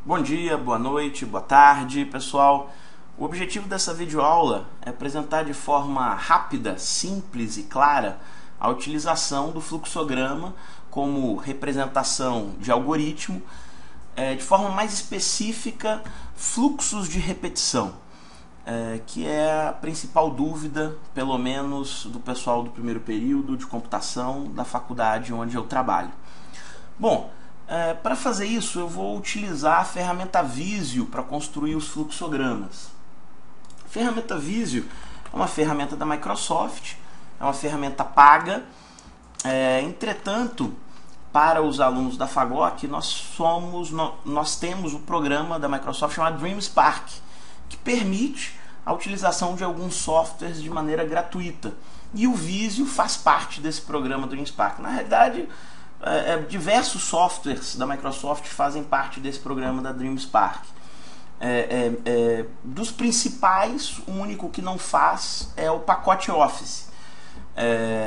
Bom dia, boa noite, boa tarde, pessoal. O objetivo dessa videoaula é apresentar de forma rápida, simples e clara a utilização do fluxograma como representação de algoritmo, de forma mais específica, fluxos de repetição, que é a principal dúvida, pelo menos do pessoal do primeiro período de computação da faculdade onde eu trabalho. Bom, para fazer isso eu vou utilizar a ferramenta Visio para construir os fluxogramas. A ferramenta Visio é uma ferramenta da Microsoft, é uma ferramenta paga, entretanto, para os alunos da FAGOC, nós temos o programa da Microsoft chamado DreamSpark, que permite a utilização de alguns softwares de maneira gratuita. E o Visio faz parte desse programa do DreamSpark. Na realidade, diversos softwares da Microsoft fazem parte desse programa da DreamSpark. Dos principais, o único que não faz é o pacote Office.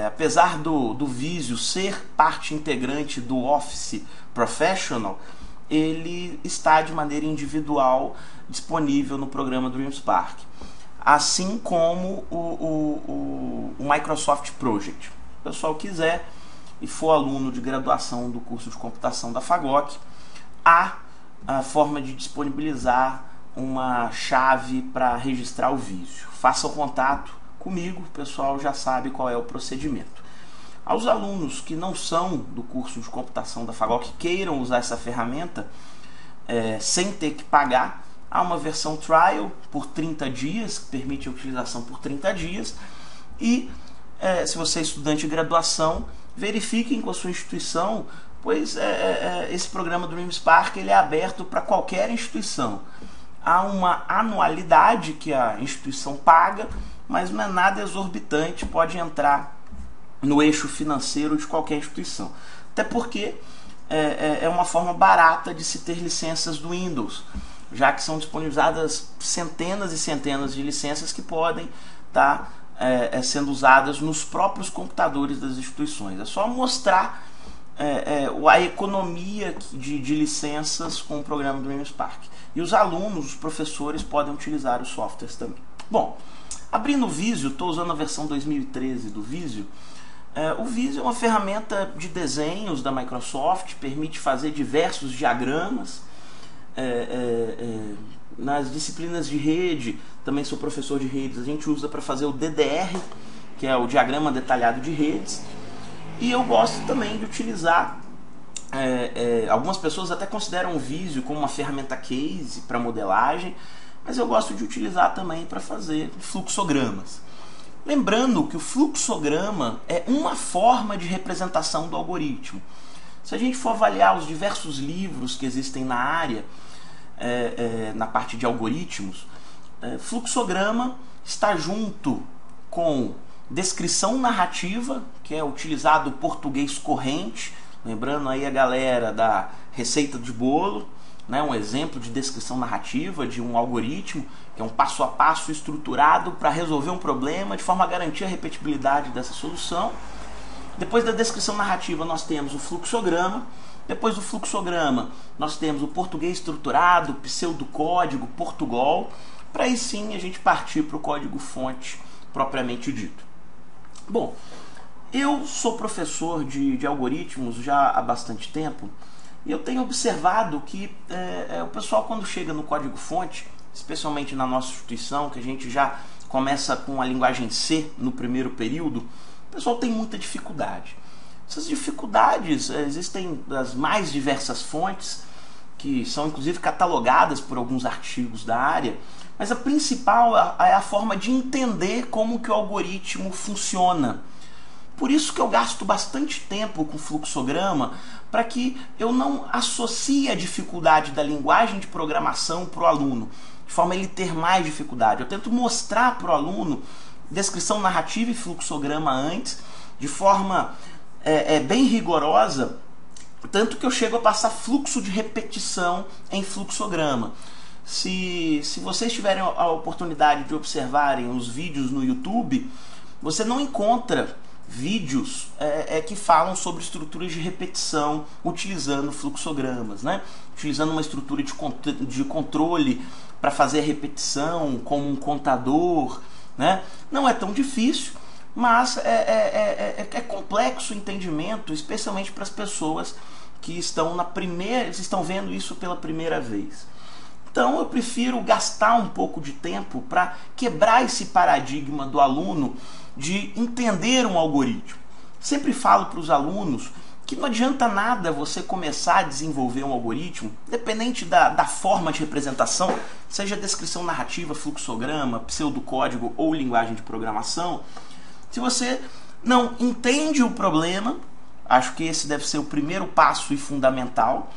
Apesar do Visio ser parte integrante do Office Professional, ele está de maneira individual disponível no programa DreamSpark, assim como o Microsoft Project. Se o pessoal quiser e for aluno de graduação do curso de computação da FAGOC, há a forma de disponibilizar uma chave para registrar o Visio. Faça o contato comigo, o pessoal já sabe qual é o procedimento. Aos alunos que não são do curso de computação da FAGOC queiram usar essa ferramenta sem ter que pagar, há uma versão trial por 30 dias, que permite a utilização por 30 dias, e se você é estudante de graduação, verifiquem com a sua instituição, pois esse programa do DreamSpark ele é aberto para qualquer instituição. Há uma anualidade que a instituição paga, mas não é nada exorbitante, pode entrar no eixo financeiro de qualquer instituição. Até porque é uma forma barata de se ter licenças do Windows, já que são disponibilizadas centenas e centenas de licenças que podem estar sendo usadas nos próprios computadores das instituições. É só mostrar a economia de licenças com o programa do DreamSpark. E os alunos, os professores, podem utilizar os softwares também. Bom, abrindo o Visio, estou usando a versão 2013 do Visio. O Visio é uma ferramenta de desenhos da Microsoft, permite fazer diversos diagramas. Nas disciplinas de rede, também sou professor de redes, a gente usa para fazer o DDR, que é o diagrama detalhado de redes. E eu gosto também de utilizar, algumas pessoas até consideram o Visio como uma ferramenta case para modelagem, mas eu gosto de utilizar também para fazer fluxogramas. Lembrando que o fluxograma é uma forma de representação do algoritmo. Se a gente for avaliar os diversos livros que existem na área, na parte de algoritmos, fluxograma está junto com descrição narrativa, que é utilizado o português corrente, lembrando aí a galera da receita de bolo, né, um exemplo de descrição narrativa de um algoritmo, que é um passo a passo estruturado para resolver um problema de forma a garantir a repetibilidade dessa solução. Depois da descrição narrativa nós temos o fluxograma. Depois do fluxograma nós temos o português estruturado, pseudocódigo, Portugal, para aí sim a gente partir para o código-fonte propriamente dito. Bom, eu sou professor de algoritmos já há bastante tempo e eu tenho observado que o pessoal, quando chega no código-fonte, especialmente na nossa instituição, que a gente já começa com a linguagem C no primeiro período, o pessoal tem muita dificuldade. Essas dificuldades existem das mais diversas fontes, que são inclusive catalogadas por alguns artigos da área, mas a principal é a forma de entender como que o algoritmo funciona. Por isso que eu gasto bastante tempo com fluxograma, para que eu não associe a dificuldade da linguagem de programação para o aluno, de forma a ele ter mais dificuldade. Eu tento mostrar para o aluno descrição narrativa e fluxograma antes, de forma bem rigorosa, tanto que eu chego a passar fluxo de repetição em fluxograma. Se vocês tiverem a oportunidade de observarem os vídeos no YouTube, você não encontra vídeos que falam sobre estruturas de repetição utilizando fluxogramas, né? Utilizando uma estrutura de controle para fazer a repetição como um contador, né? Não é tão difícil, mas é complexo o entendimento, especialmente para as pessoas que estão vendo isso pela primeira vez. Então eu prefiro gastar um pouco de tempo para quebrar esse paradigma do aluno de entender um algoritmo. Sempre falo para os alunos que não adianta nada você começar a desenvolver um algoritmo, independente da forma de representação, seja descrição narrativa, fluxograma, pseudocódigo ou linguagem de programação, se você não entende o problema. Acho que esse deve ser o primeiro passo e fundamental.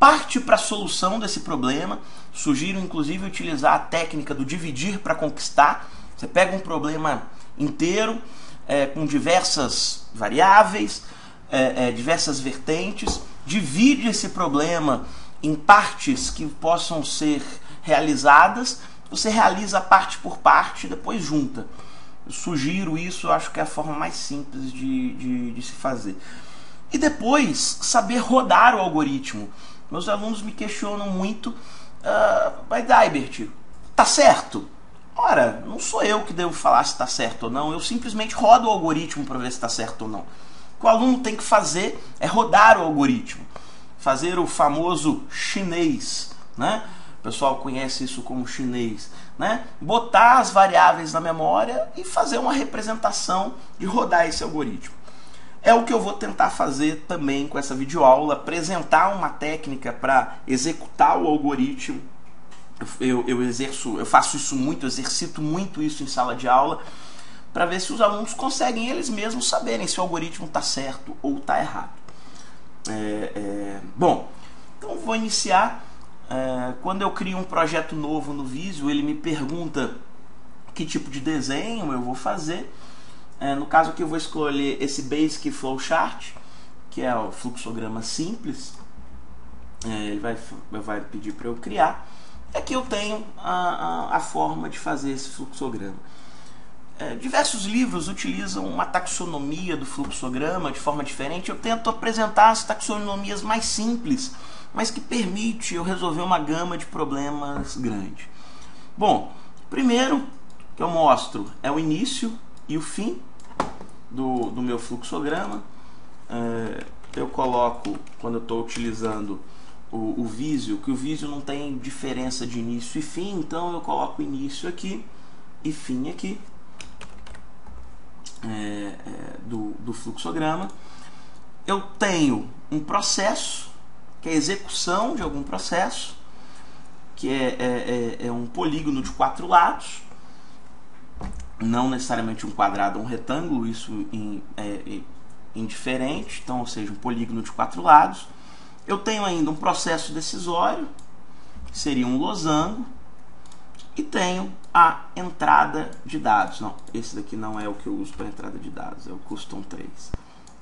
Parte para a solução desse problema. Sugiro inclusive utilizar a técnica do dividir para conquistar. Você pega um problema inteiro, com diversas variáveis, diversas vertentes, divide esse problema em partes que possam ser realizadas, você realiza parte por parte e depois junta. Eu sugiro isso, eu acho que é a forma mais simples de se fazer. E depois saber rodar o algoritmo. Meus alunos me questionam muito, mas Daibert, tá certo? Ora, não sou eu que devo falar se está certo ou não, eu simplesmente rodo o algoritmo para ver se está certo ou não. O que o aluno tem que fazer é rodar o algoritmo, fazer o famoso chinês, né? O pessoal conhece isso como chinês, né? Botar as variáveis na memória e fazer uma representação de rodar esse algoritmo. É o que eu vou tentar fazer também com essa videoaula, apresentar uma técnica para executar o algoritmo. Eu faço isso muito, eu exercito muito isso em sala de aula, para ver se os alunos conseguem eles mesmos saberem se o algoritmo está certo ou está errado. Bom, então vou iniciar. Quando eu crio um projeto novo no Visio, ele me pergunta que tipo de desenho eu vou fazer. No caso aqui eu vou escolher esse Basic Flowchart, que é o fluxograma simples. Ele vai pedir para eu criar. Aqui eu tenho a forma de fazer esse fluxograma. Diversos livros utilizam uma taxonomia do fluxograma de forma diferente. Eu tento apresentar as taxonomias mais simples, mas que permite eu resolver uma gama de problemas grande. Bom, primeiro que eu mostro é o início e o fim do meu fluxograma. Eu coloco, quando eu estou utilizando o Visio, que o Visio não tem diferença de início e fim, então eu coloco início aqui e fim aqui do fluxograma. Eu tenho um processo, que é a execução de algum processo, que é um polígono de 4 lados, não necessariamente um quadrado ou um retângulo, isso é indiferente, então, ou seja, um polígono de 4 lados. Eu tenho ainda um processo decisório, que seria um losango, e tenho a entrada de dados. Não, esse daqui não é o que eu uso para entrada de dados, é o Custom 3.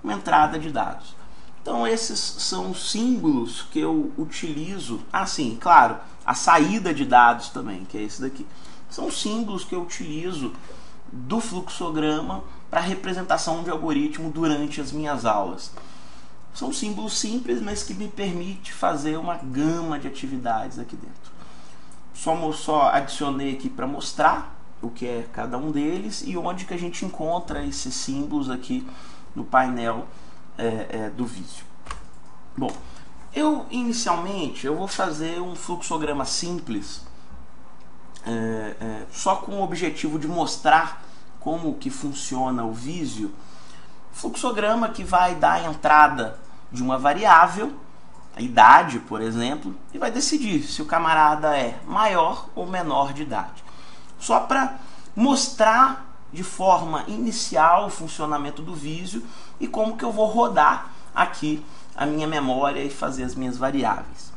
Uma entrada de dados. Então esses são os símbolos que eu utilizo. Sim, claro, a saída de dados também, que é esse daqui. São símbolos que eu utilizo do fluxograma para representação de algoritmo durante as minhas aulas. São símbolos simples, mas que me permite fazer uma gama de atividades aqui dentro. Só adicionei aqui para mostrar o que é cada um deles e onde que a gente encontra esses símbolos aqui no painel do Visio. Bom, inicialmente eu vou fazer um fluxograma simples, só com o objetivo de mostrar como que funciona o Visio. Fluxograma que vai dar a entrada de uma variável, a idade, por exemplo, e vai decidir se o camarada é maior ou menor de idade. Só para mostrar de forma inicial o funcionamento do Visio e como que eu vou rodar aqui a minha memória e fazer as minhas variáveis.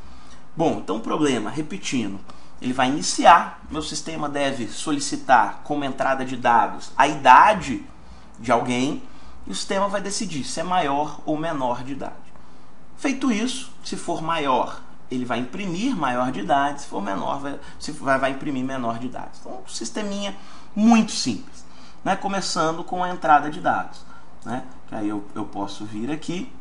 Bom, então o problema, repetindo, ele vai iniciar, meu sistema deve solicitar como entrada de dados a idade de alguém, e o sistema vai decidir se é maior ou menor de idade. Feito isso, se for maior, ele vai imprimir maior de idade, se for menor, vai imprimir menor de idade. Então, um sisteminha muito simples, né? Começando com a entrada de dados. né? Que aí eu posso vir aqui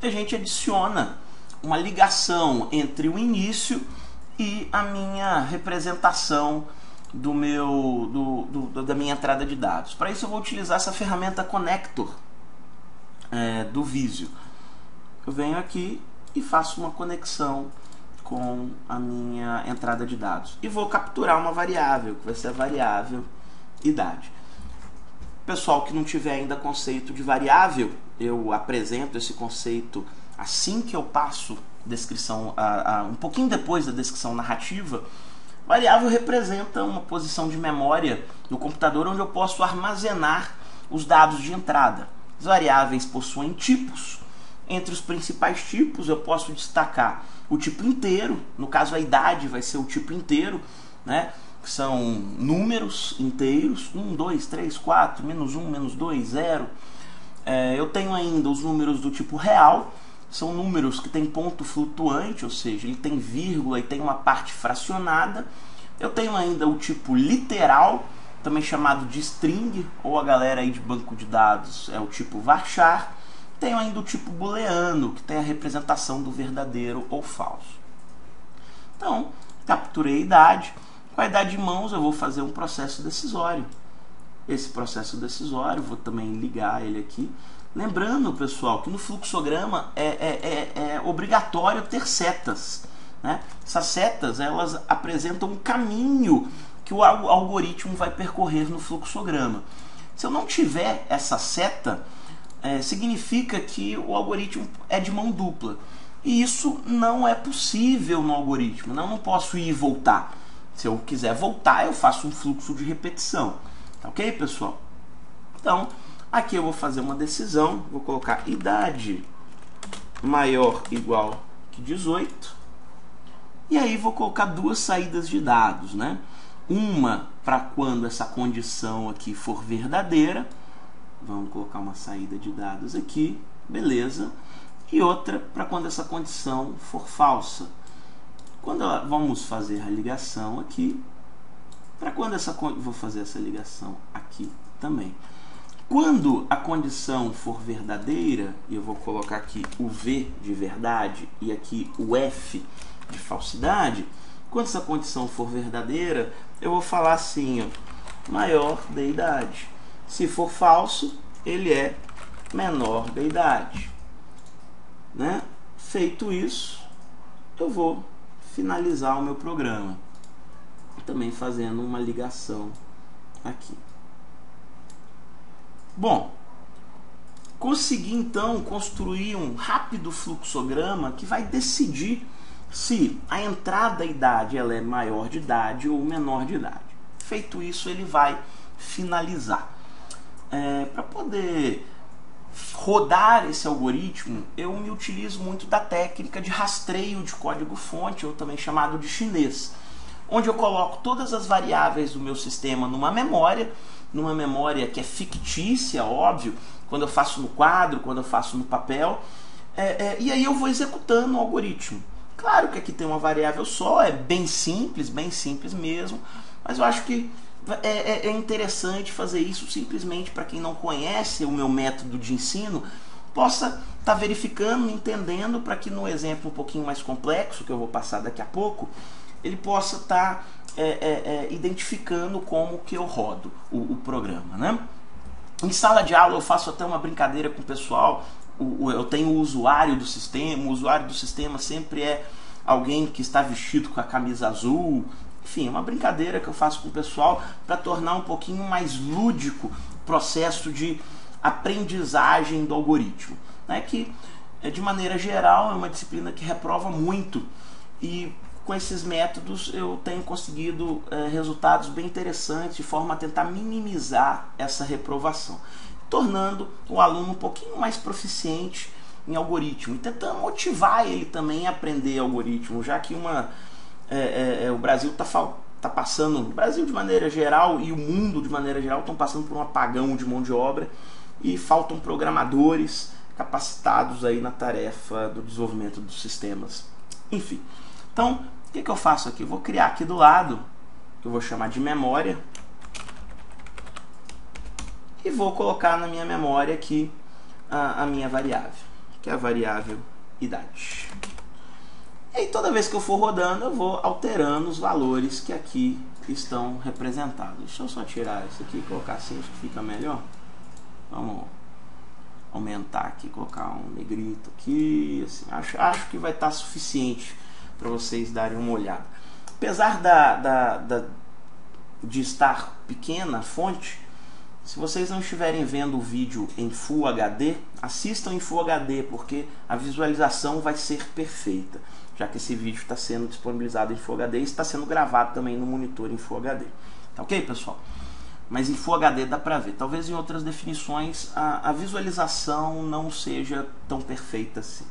e a gente adiciona uma ligação entre o início e a minha representação da minha entrada de dados. Para isso eu vou utilizar essa ferramenta Connector do Visio. Eu venho aqui e faço uma conexão com a minha entrada de dados e vou capturar uma variável, que vai ser a variável idade. Pessoal que não tiver ainda conceito de variável, eu apresento esse conceito assim que eu passo descrição, um pouquinho depois da descrição narrativa. Variável representa uma posição de memória no computador onde eu posso armazenar os dados de entrada. As variáveis possuem tipos. Entre os principais tipos eu posso destacar o tipo inteiro, no caso a idade vai ser o tipo inteiro, né? Que são números inteiros, 1, 2, 3, 4, menos 1, menos 2, 0. Eu tenho ainda os números do tipo real, são números que tem ponto flutuante, ou seja, ele tem vírgula e tem uma parte fracionada. Eu tenho ainda o tipo literal, também chamado de string, ou a galera aí de banco de dados é o tipo varchar. Tenho ainda o tipo booleano, que tem a representação do verdadeiro ou falso. Então, capturei a idade. Com a idade em mãos, eu vou fazer um processo decisório. Esse processo decisório, vou também ligar ele aqui. Lembrando, pessoal, que no fluxograma é obrigatório ter setas, né? Essas setas, elas apresentam um caminho que o algoritmo vai percorrer no fluxograma. Se eu não tiver essa seta, significa que o algoritmo é de mão dupla. E isso não é possível no algoritmo. Eu não posso ir e voltar. Se eu quiser voltar, eu faço um fluxo de repetição. Tá ok, pessoal? Então, aqui eu vou fazer uma decisão. Vou colocar idade maior ou igual que 18. E aí vou colocar duas saídas de dados, né? Uma para quando essa condição aqui for verdadeira. Vamos colocar uma saída de dados aqui, beleza. E outra para quando essa condição for falsa. Vamos fazer a ligação aqui. Para quando vou fazer essa ligação aqui também. Quando a condição for verdadeira, e eu vou colocar aqui o V de verdade e aqui o F de falsidade. Quando essa condição for verdadeira, eu vou falar assim, ó, maior da idade. Se for falso, ele é menor da idade, né? Feito isso, eu vou finalizar o meu programa, também fazendo uma ligação aqui. Bom, consegui então construir um rápido fluxograma que vai decidir se a entrada da idade ela é maior de idade ou menor de idade. Feito isso, ele vai finalizar. Para poder rodar esse algoritmo, eu me utilizo muito da técnica de rastreio de código-fonte, ou também chamado de chinês, onde eu coloco todas as variáveis do meu sistema numa memória que é fictícia, óbvio, quando eu faço no quadro, quando eu faço no papel, e aí eu vou executando o algoritmo. Claro que aqui tem uma variável só, é bem simples mesmo, mas eu acho que é interessante fazer isso simplesmente para quem não conhece o meu método de ensino, possa estar verificando, entendendo, para que no exemplo um pouquinho mais complexo, que eu vou passar daqui a pouco, ele possa estar identificando como que eu rodo o programa, né? Em sala de aula eu faço até uma brincadeira com o pessoal. Eu tenho o usuário do sistema sempre é alguém que está vestido com a camisa azul. Enfim, é uma brincadeira que eu faço com o pessoal para tornar um pouquinho mais lúdico o processo de aprendizagem do algoritmo, né? Que, de maneira geral, é uma disciplina que reprova muito, e com esses métodos eu tenho conseguido resultados bem interessantes, de forma a tentar minimizar essa reprovação, tornando o aluno um pouquinho mais proficiente em algoritmo e tentando motivar ele também a aprender algoritmo, já que o Brasil está passando, o Brasil de maneira geral e o mundo de maneira geral estão passando por um apagão de mão de obra e faltam programadores capacitados aí na tarefa do desenvolvimento dos sistemas. Enfim, então o que eu faço aqui? Eu vou criar aqui do lado, que eu vou chamar de memória. e vou colocar na minha memória aqui a minha variável, que é a variável idade. E aí, toda vez que eu for rodando, eu vou alterando os valores que aqui estão representados. Deixa eu só tirar isso aqui e colocar assim, acho que fica melhor. Vamos aumentar aqui, colocar um negrito aqui, assim, acho que vai estar suficiente para vocês darem uma olhada. Apesar de estar pequena a fonte, se vocês não estiverem vendo o vídeo em Full HD, assistam em Full HD, porque a visualização vai ser perfeita, já que esse vídeo está sendo disponibilizado em Full HD e está sendo gravado também no monitor em Full HD. Tá ok, pessoal? Mas em Full HD dá para ver. Talvez em outras definições a visualização não seja tão perfeita assim.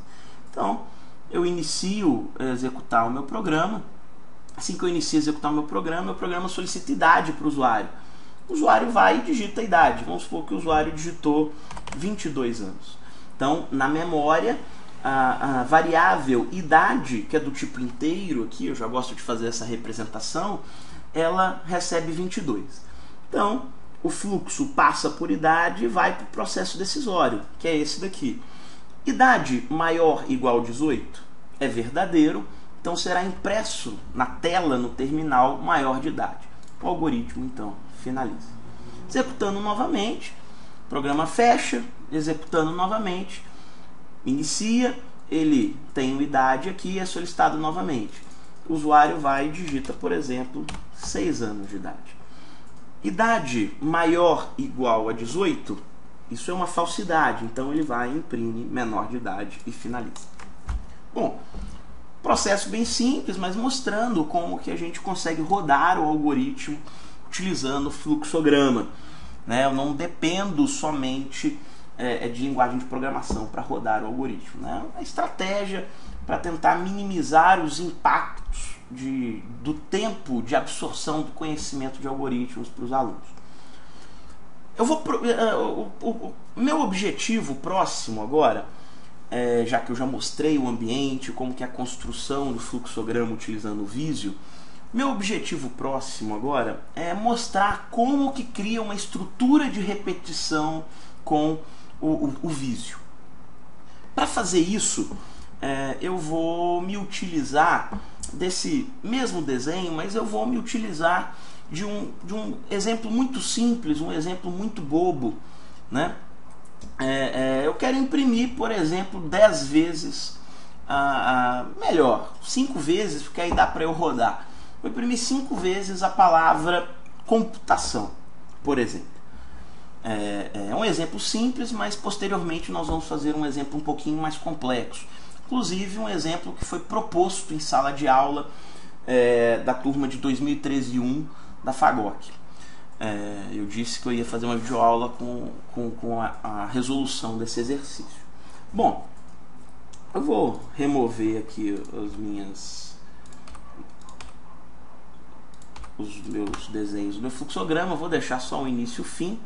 Então, eu inicio a executar o meu programa. Assim que eu inicio a executar o meu programa solicita idade para o usuário. O usuário vai e digita a idade. Vamos supor que o usuário digitou 22 anos. Então, na memória, a variável idade, que é do tipo inteiro aqui, eu já gosto de fazer essa representação, ela recebe 22. Então, o fluxo passa por idade e vai para o processo decisório, que é esse daqui. Idade maior ou igual a 18 é verdadeiro, então será impresso na tela, no terminal, maior de idade. O algoritmo, então, finaliza. Executando novamente, o programa fecha, executando novamente, inicia, ele tem uma idade aqui e é solicitado novamente. O usuário vai e digita, por exemplo, 6 anos de idade. Idade maior ou igual a 18, isso é uma falsidade, então ele vai, imprime menor de idade e finaliza. Bom, processo bem simples, mas mostrando como que a gente consegue rodar o algoritmo utilizando o fluxograma. Né? Eu não dependo somente de linguagem de programação para rodar o algoritmo. Né? Uma estratégia para tentar minimizar os impactos do tempo de absorção do conhecimento de algoritmos para os alunos. O meu objetivo próximo agora, já que eu já mostrei o ambiente, como que é a construção do fluxograma utilizando o Visio, meu objetivo próximo agora é mostrar como que cria uma estrutura de repetição com o Visio. Para fazer isso, eu vou me utilizar desse mesmo desenho, mas eu vou me utilizar de um exemplo muito simples, um exemplo muito bobo, né? Eu quero imprimir, por exemplo, 10 vezes, melhor, 5 vezes, porque aí dá para eu rodar. Vou imprimir 5 vezes a palavra computação, por exemplo. É um exemplo simples, mas posteriormente nós vamos fazer um exemplo um pouquinho mais complexo. Inclusive um exemplo que foi proposto em sala de aula da turma de 2013-1 da FAGOC. Eu disse que eu ia fazer uma videoaula com a resolução desse exercício. Bom, eu vou remover aqui os meus desenhos do meu fluxograma, vou deixar só o início e o fim,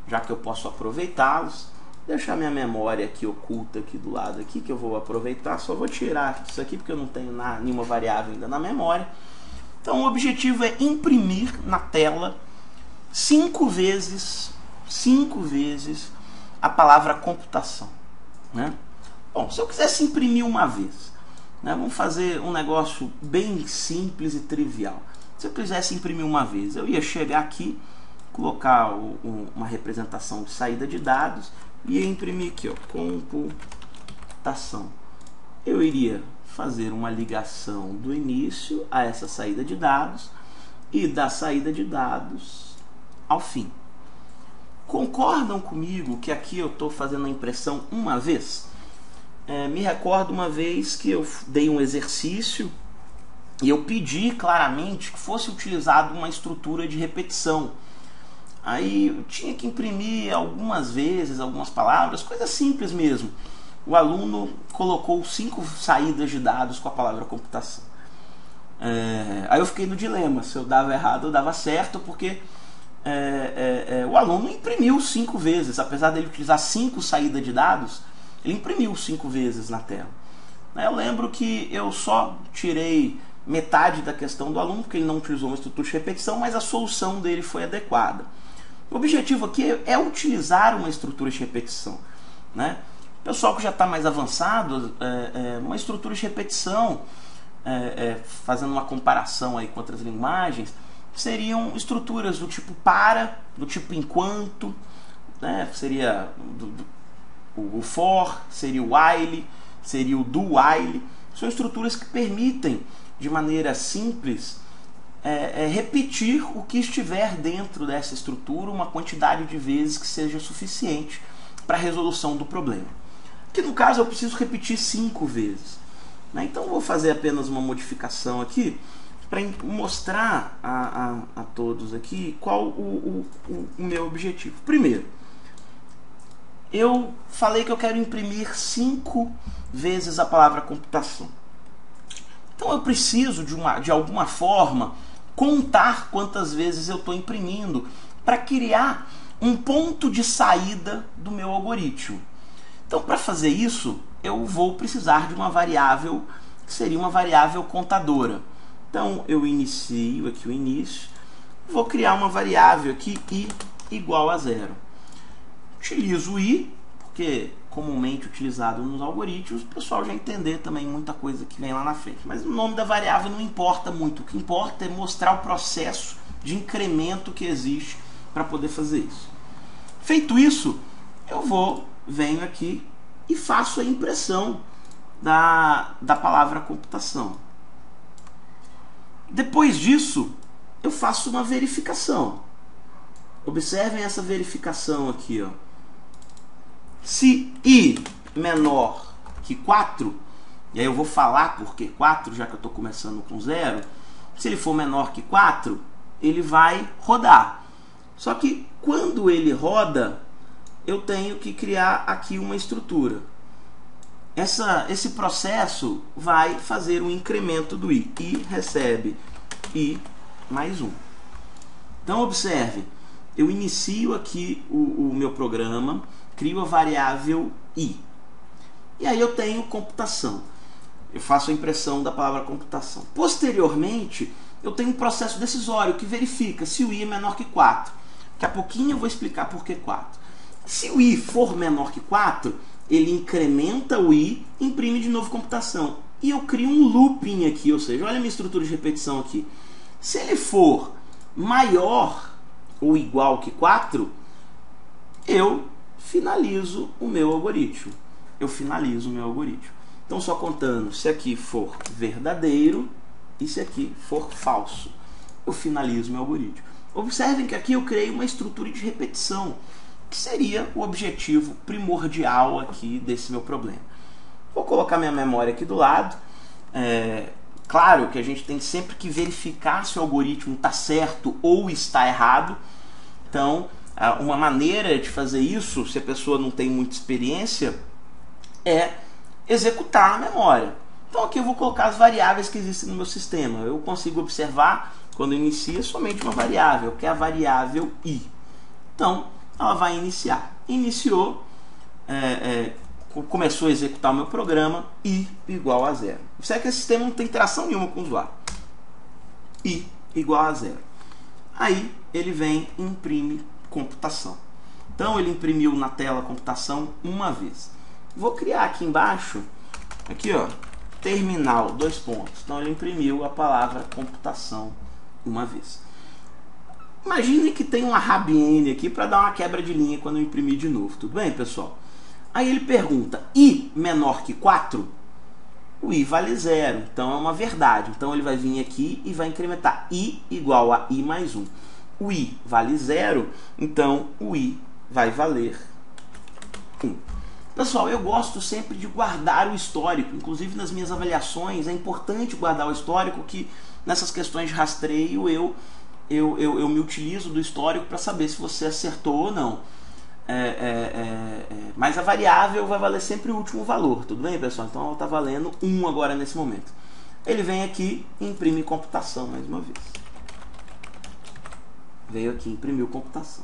já que eu posso aproveitá-los. Deixar minha memória aqui oculta aqui do lado aqui, que eu vou aproveitar. Só vou tirar isso aqui porque eu não tenho nenhuma variável ainda na memória. Então o objetivo é imprimir na tela 5 vezes a palavra computação, né? Bom, se eu quisesse imprimir uma vez, né, vamos fazer um negócio bem simples e trivial. Se eu quisesse imprimir uma vez, eu ia chegar aqui, colocar uma representação de saída de dados e ia imprimir aqui, ó, computação. Eu iria fazer uma ligação do início a essa saída de dados e da saída de dados ao fim. Concordam comigo que aqui eu estou fazendo a impressão uma vez? Me recordo uma vez que eu dei um exercício e eu pedi claramente que fosse utilizada uma estrutura de repetição. Aí eu tinha que imprimir algumas vezes, algumas palavras, coisa simples mesmo. O aluno colocou 5 saídas de dados com a palavra computação. Aí eu fiquei no dilema, se eu dava errado ou dava certo, porque o aluno imprimiu 5 vezes, apesar dele utilizar 5 saídas de dados, ele imprimiu 5 vezes na tela. Eu lembro que eu só tirei metade da questão do aluno, porque ele não utilizou uma estrutura de repetição, mas a solução dele foi adequada. O objetivo aqui é utilizar uma estrutura de repetição, né? O pessoal que já está mais avançado, uma estrutura de repetição, fazendo uma comparação aí com outras linguagens, seriam estruturas do tipo para, do tipo enquanto, né? Seria o for, seria o while, seria o do while. São estruturas que permitem, de maneira simples, repetir o que estiver dentro dessa estrutura uma quantidade de vezes que seja suficiente para a resolução do problema. Aqui no caso eu preciso repetir 5 vezes, né? Então vou fazer apenas uma modificação aqui para mostrar a todos aqui qual o meu objetivo. Primeiro, eu falei que eu quero imprimir 5 vezes a palavra computação. Então eu preciso de alguma forma contar quantas vezes eu estou imprimindo para criar um ponto de saída do meu algoritmo. Então, para fazer isso, eu vou precisar de uma variável que seria uma variável contadora. Então, eu inicio aqui o início, vou criar uma variável aqui i igual a 0. Utilizo o i, porque comumente utilizado nos algoritmos, o pessoal já entender também muita coisa que vem lá na frente. Mas o nome da variável não importa muito. O que importa é mostrar o processo de incremento que existe para poder fazer isso. Feito isso, eu venho aqui e faço a impressão da palavra computação. Depois disso, eu faço uma verificação. Observem essa verificação aqui, ó. Se i menor que 4, e aí eu vou falar por que 4, já que eu estou começando com 0, se ele for menor que 4, ele vai rodar. Só que quando ele roda, eu tenho que criar aqui uma estrutura. Esse processo vai fazer um incremento do i. I recebe i mais 1. Então observe, eu inicio aqui o meu programa, crio a variável i. E aí eu tenho computação. Eu faço a impressão da palavra computação. Posteriormente, eu tenho um processo decisório que verifica se o i é menor que 4. Daqui a pouquinho eu vou explicar por que 4. Se o i for menor que 4, ele incrementa o i e imprime de novo computação. E eu crio um looping aqui, ou seja, olha a minha estrutura de repetição aqui. Se ele for maior ou igual que 4, eu finalizo o meu algoritmo. Então, só contando, se aqui for verdadeiro e se aqui for falso, eu finalizo o meu algoritmo. Observem que aqui eu criei uma estrutura de repetição, que seria o objetivo primordial aqui desse meu problema. Vou colocar minha memória aqui do lado. Claro que a gente tem sempre que verificar se o algoritmo está certo ou está errado. Então, uma maneira de fazer isso, se a pessoa não tem muita experiência, é executar na memória. Então aqui eu vou colocar as variáveis que existem no meu sistema. Eu consigo observar, quando inicia, somente uma variável, que é a variável i. Então, ela vai iniciar. Iniciou, começou a executar o meu programa, i igual a 0. Isso é que esse sistema não tem interação nenhuma com o usuário. I igual a 0. Aí ele vem e imprime computação. Então ele imprimiu na tela computação uma vez. Vou criar aqui embaixo, aqui ó, terminal, 2 pontos. Então ele imprimiu a palavra computação uma vez. Imagine que tem uma RABN aqui para dar uma quebra de linha quando eu imprimir de novo. Tudo bem, pessoal? Aí ele pergunta, i menor que 4? O i vale 0, então é uma verdade. Então ele vai vir aqui e vai incrementar i igual a i mais 1. O i vale 0, então o i vai valer 1. Pessoal, eu gosto sempre de guardar o histórico. Inclusive nas minhas avaliações é importante guardar o histórico, que nessas questões de rastreio eu me utilizo do histórico para saber se você acertou ou não. Mas a variável vai valer sempre o último valor, tudo bem, pessoal? Então ela está valendo 1 agora nesse momento. Ele vem aqui e imprime computação mais uma vez. Veio aqui, imprimiu computação.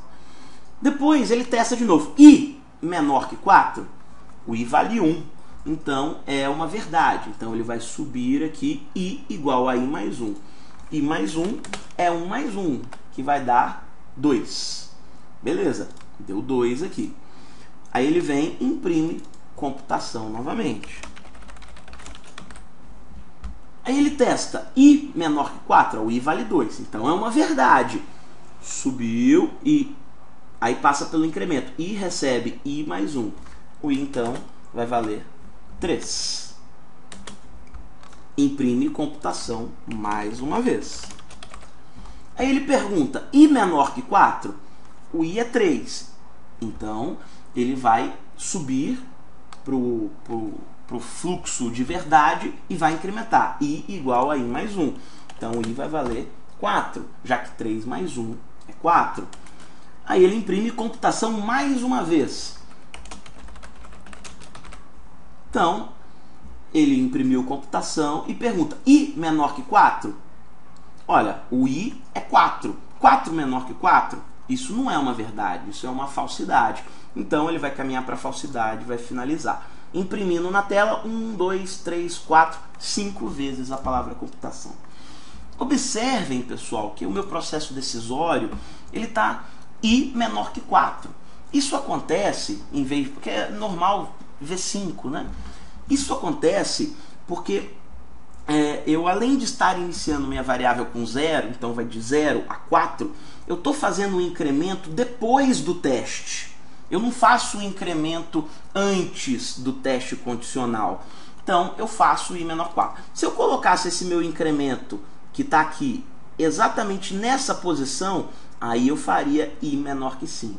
Depois ele testa de novo. I menor que 4? O i vale 1. Então é uma verdade. Então ele vai subir aqui, i igual a i mais 1. I mais 1 é 1 mais 1, que vai dar 2. Beleza, deu 2 aqui. Aí ele vem e imprime computação novamente. Aí ele testa i menor que 4, o i vale 2, então é uma verdade. Subiu e aí passa pelo incremento, i recebe i mais 1. O i então vai valer 3. Imprime computação mais uma vez. Aí ele pergunta, i menor que 4? O i é 3. Então ele vai subir para o fluxo de verdade e vai incrementar. I igual a i mais 1. Então i vai valer 4, já que 3 mais 1 é 4. Aí ele imprime computação mais uma vez. Então, ele imprimiu computação e pergunta, i menor que 4? Olha, o i é 4. 4 menor que 4? Isso não é uma verdade, isso é uma falsidade. Então ele vai caminhar para a falsidade e vai finalizar. Imprimindo na tela 1, 2, 3, 4, 5 vezes a palavra computação. Observem, pessoal, que o meu processo decisório ele está i menor que 4. Isso acontece, em vez porque é normal ver 5, né? Isso acontece porque eu, além de estar iniciando minha variável com 0, então vai de 0 a 4, eu estou fazendo um incremento depois do teste. Eu não faço um incremento antes do teste condicional. Então, eu faço i menor 4. Se eu colocasse esse meu incremento, que está aqui, exatamente nessa posição, aí eu faria i menor que 5.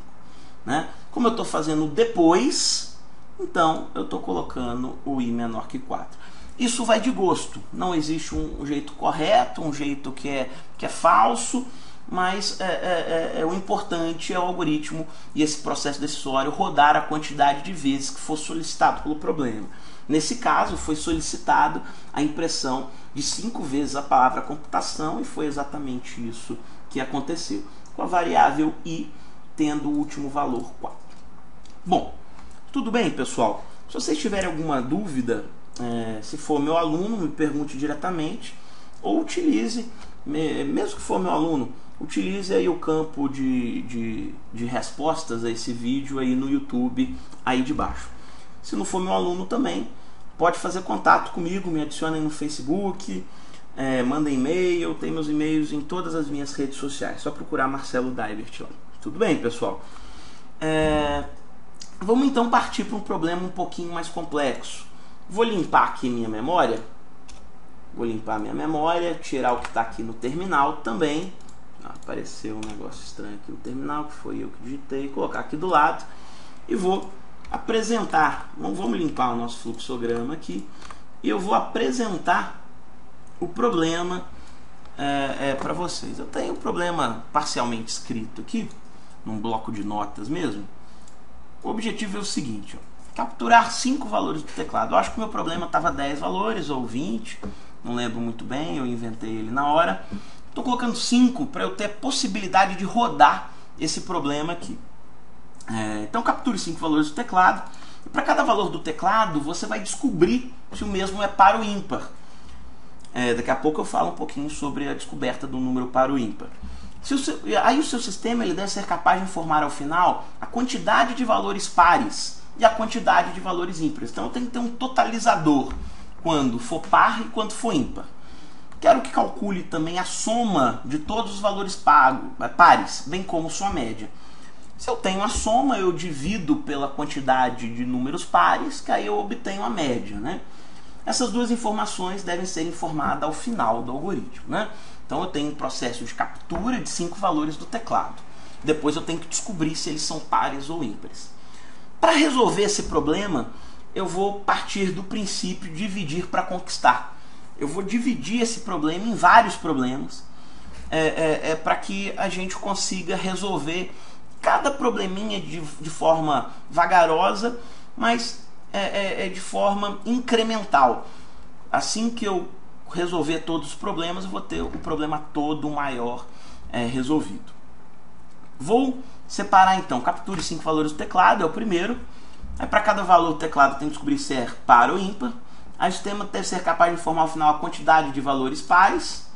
Né? Como eu estou fazendo depois, então eu estou colocando o i menor que 4. Isso vai de gosto. Não existe um jeito correto, um jeito que é falso, mas o importante é o algoritmo e esse processo decisório rodar a quantidade de vezes que for solicitado pelo problema. Nesse caso, foi solicitado a impressão de 5 vezes a palavra computação e foi exatamente isso que aconteceu, com a variável i tendo o último valor 4. Bom, tudo bem, pessoal? Se vocês tiverem alguma dúvida, se for meu aluno, me pergunte diretamente, ou utilize, mesmo que for meu aluno, utilize aí o campo de respostas a esse vídeo aí no YouTube, aí de baixo. Se não for meu aluno também, pode fazer contato comigo, me adicionem no Facebook, manda e-mail, tem meus e-mails em todas as minhas redes sociais, só procurar Marcelo Daibert lá. Tudo bem, pessoal? Vamos então partir para um problema um pouquinho mais complexo. Vou limpar aqui minha memória. Vou limpar minha memória, tirar o que está aqui no terminal também. Apareceu um negócio estranho aqui no terminal, que foi eu que digitei. Colocar aqui do lado e vou apresentar. Vamos limpar o nosso fluxograma aqui. E eu vou apresentar o problema para vocês. Eu tenho um problema parcialmente escrito aqui, num bloco de notas mesmo. O objetivo é o seguinte, ó, capturar 5 valores do teclado. Eu acho que o meu problema estava 10 valores ou 20, não lembro muito bem, eu inventei ele na hora. Estou colocando 5 para eu ter a possibilidade de rodar esse problema aqui. Então capture 5 valores do teclado. E para cada valor do teclado, você vai descobrir se o mesmo é par ou ímpar. Daqui a pouco eu falo um pouquinho sobre a descoberta do número par ou ímpar. Aí o seu sistema ele deve ser capaz de informar ao final a quantidade de valores pares e a quantidade de valores ímpares. Então eu tenho que ter um totalizador quando for par e quando for ímpar. Quero que calcule também a soma de todos os valores pares, bem como sua média. Se eu tenho a soma, eu divido pela quantidade de números pares, que aí eu obtenho a média, né? Essas duas informações devem ser informadas ao final do algoritmo, né? Então eu tenho um processo de captura de 5 valores do teclado. Depois eu tenho que descobrir se eles são pares ou ímpares. Para resolver esse problema, eu vou partir do princípio de dividir para conquistar. Eu vou dividir esse problema em vários problemas para que a gente consiga resolver cada probleminha de forma vagarosa, mas de forma incremental. Assim que eu resolver todos os problemas, eu vou ter o problema todo maior resolvido. Vou separar então, capture 5 valores do teclado, é o primeiro. Aí para cada valor do teclado tem que descobrir se é par ou ímpar. Aí o sistema deve ser capaz de informar ao final a quantidade de valores pares.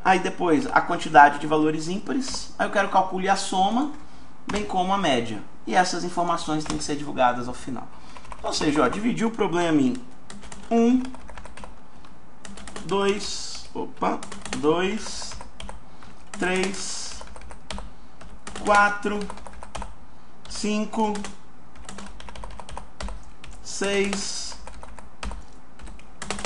Aí depois a quantidade de valores ímpares. Aí eu quero calcular a soma. bem como a média. E essas informações têm que ser divulgadas ao final. Ou seja, ó, dividir o problema em 1, 2, 3, 4, 5, 6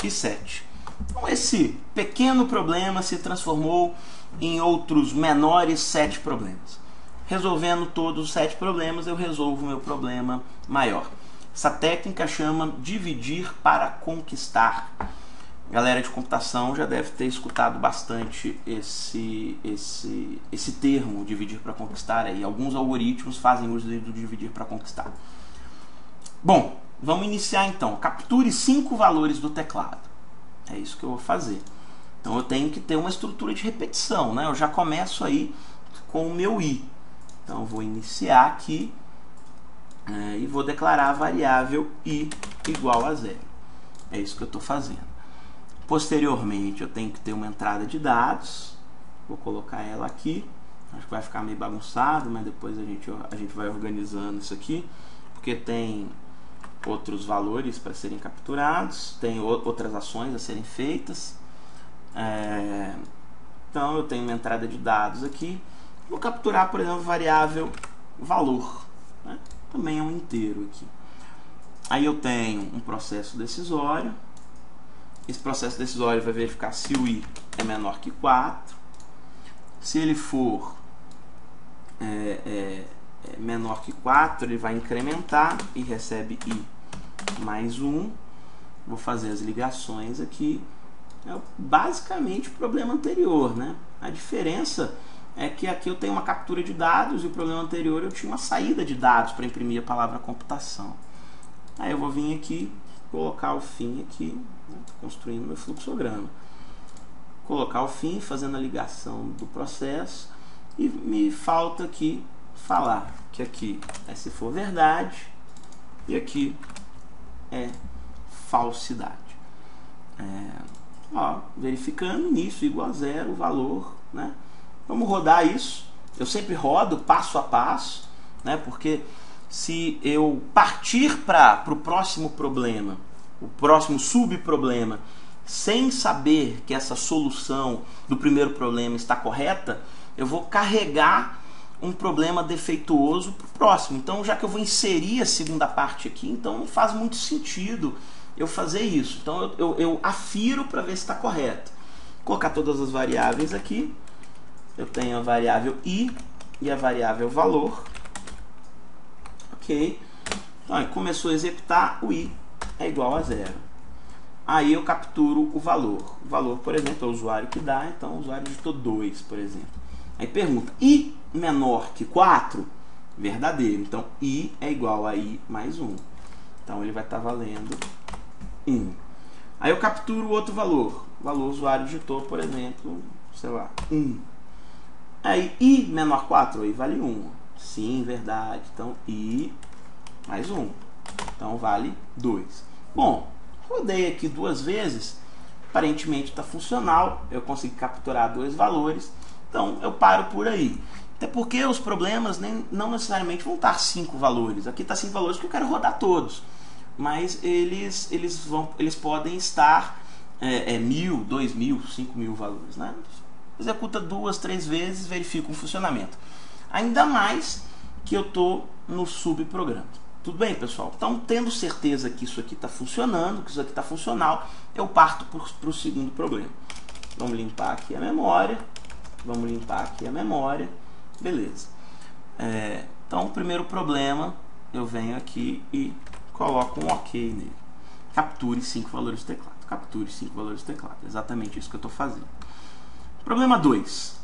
e 7. Então, esse pequeno problema se transformou em outros menores 7 problemas. Resolvendo todos os 7 problemas, eu resolvo o meu problema maior. Essa técnica chama dividir para conquistar. A galera de computação já deve ter escutado bastante esse termo, dividir para conquistar. Aí. Alguns algoritmos fazem uso do dividir para conquistar. Bom, vamos iniciar então. Capture 5 valores do teclado. É isso que eu vou fazer. Então eu tenho que ter uma estrutura de repetição, né? Eu já começo aí com o meu i. Então eu vou iniciar aqui e vou declarar a variável i igual a 0. É isso que eu estou fazendo. Posteriormente eu tenho que ter uma entrada de dados. Vou colocar ela aqui. Acho que vai ficar meio bagunçado, mas depois a gente vai organizando isso aqui. Porque tem outros valores para serem capturados, tem outras ações a serem feitas. Então eu tenho uma entrada de dados aqui. Vou capturar, por exemplo, a variável valor, né? Também é um inteiro aqui. Aí eu tenho um processo decisório. Esse processo decisório vai verificar se o i é menor que 4. Se ele for menor que 4, ele vai incrementar e recebe i mais 1. Vou fazer as ligações aqui. É basicamente o problema anterior, né? A diferença é que aqui eu tenho uma captura de dados e o problema anterior eu tinha uma saída de dados para imprimir a palavra computação. Aí eu vou vir aqui, colocar o fim aqui, né? Construindo meu fluxograma. Colocar o fim, fazendo a ligação do processo, e me falta aqui falar que aqui é se for verdade e aqui é falsidade. Verificando nisso igual a 0 o valor, né? Vamos rodar isso. Eu sempre rodo passo a passo, né? Porque se eu partir para o próximo problema, o próximo subproblema, sem saber que essa solução do primeiro problema está correta, eu vou carregar um problema defeituoso para o próximo. Então, já que eu vou inserir a segunda parte aqui, então não faz muito sentido eu fazer isso. Então, eu afiro para ver se está correto. Vou colocar todas as variáveis aqui. Eu tenho a variável i e a variável valor. Ok. Então, começou a executar, o i é igual a 0. Aí eu capturo o valor. O valor, por exemplo, é o usuário que dá, então o usuário digitou 2, por exemplo. Aí pergunta, i menor que 4? Verdadeiro. Então, i é igual a i mais 1. Então, ele vai estar valendo 1. Aí eu capturo o outro valor. O valor o usuário digitou, por exemplo, sei lá, 1. Aí, i menor 4, aí vale 1. Sim, verdade. Então, i mais 1. Então, vale 2. Bom, rodei aqui 2 vezes. Aparentemente está funcional. Eu consegui capturar 2 valores. Então, eu paro por aí. Até porque os problemas não necessariamente vão estar 5 valores. Aqui está 5 valores que eu quero rodar todos. Mas eles podem estar 1.000, 2.000, 5.000 valores, né? Executa 2, 3 vezes, verifica o funcionamento. Ainda mais que eu estou no subprograma. Tudo bem, pessoal? Então, tendo certeza que isso aqui está funcionando, que isso aqui está funcional, eu parto para o segundo problema. Vamos limpar aqui a memória. Vamos limpar aqui a memória. Beleza. Então, o primeiro problema, eu venho aqui e coloco um OK nele. Capture 5 valores do teclado. Capture 5 valores do teclado. Exatamente isso que eu estou fazendo. Problema 2.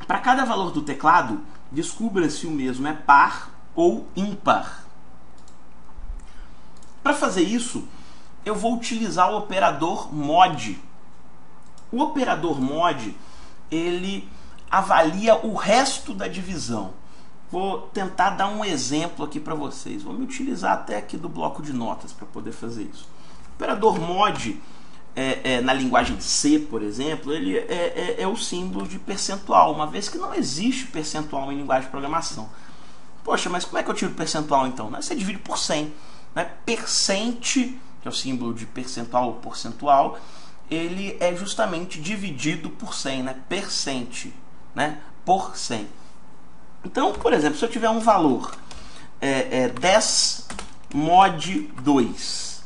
Para cada valor do teclado, descubra se o mesmo é par ou ímpar. Para fazer isso, eu vou utilizar o operador mod. O operador mod, ele avalia o resto da divisão. Vou tentar dar um exemplo aqui para vocês. Vou me utilizar até aqui do bloco de notas para poder fazer isso. O operador mod, na linguagem C, por exemplo, ele é o símbolo de percentual, uma vez que não existe percentual em linguagem de programação. Poxa, mas como é que eu tiro o percentual então? Você divide por 100. Né? Percente, que é o símbolo de percentual ou porcentual, ele é justamente dividido por 100, né? Percente, né? Por 100. Então, por exemplo, se eu tiver um valor 10 mod 2,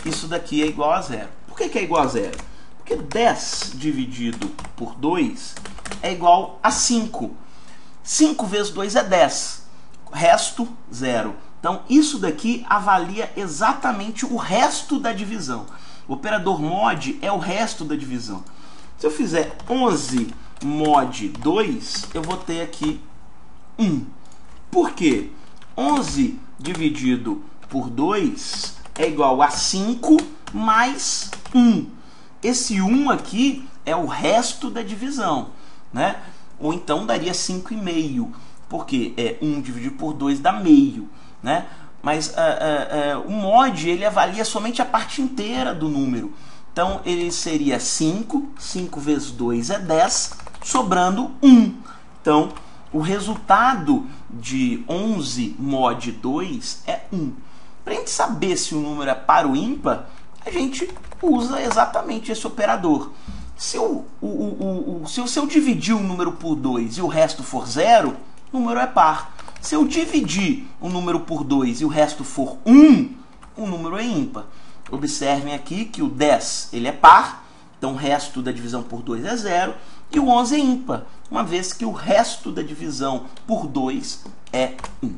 isso daqui é igual a zero. Por que é igual a zero? Porque 10 dividido por 2 é igual a 5. 5 vezes 2 é 10. Resto, zero. Então, isso daqui avalia exatamente o resto da divisão. O operador mod é o resto da divisão. Se eu fizer 11 mod 2, eu vou ter aqui 1. Por quê? 11 dividido por 2 é igual a 5 mais 1. Esse 1 aqui é o resto da divisão, né? Ou então daria 5,5, porque 1 dividido por 2 dá meio, né? Mas o mod ele avalia somente a parte inteira do número. Então ele seria 5, 5 vezes 2 é 10, sobrando 1. Então o resultado de 11 mod 2 é 1. Para a gente saber se o número é par ou ímpar, a gente usa exatamente esse operador. Se eu dividir o número por 2 e o resto for 0, o número é par. Se eu dividir o número por 2 e o resto for 1, o número é ímpar. Observem aqui que o 10 ele é par, então o resto da divisão por 2 é 0, e o 11 é ímpar, uma vez que o resto da divisão por 2 é 1.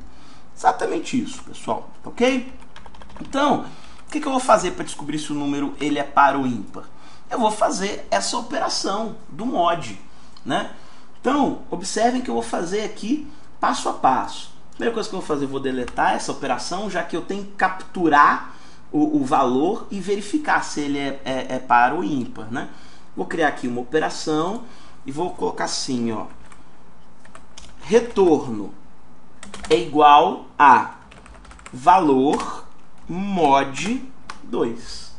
Exatamente isso, pessoal, ok? Então, o que eu vou fazer para descobrir se o número ele é par ou ímpar? Eu vou fazer essa operação do mod, né? Então, observem que eu vou fazer aqui passo a passo. Primeira coisa que eu vou fazer, eu vou deletar essa operação, já que eu tenho que capturar o valor e verificar se ele é par ou ímpar, né? Vou criar aqui uma operação e vou colocar assim, ó, retorno é igual a valor mod 2.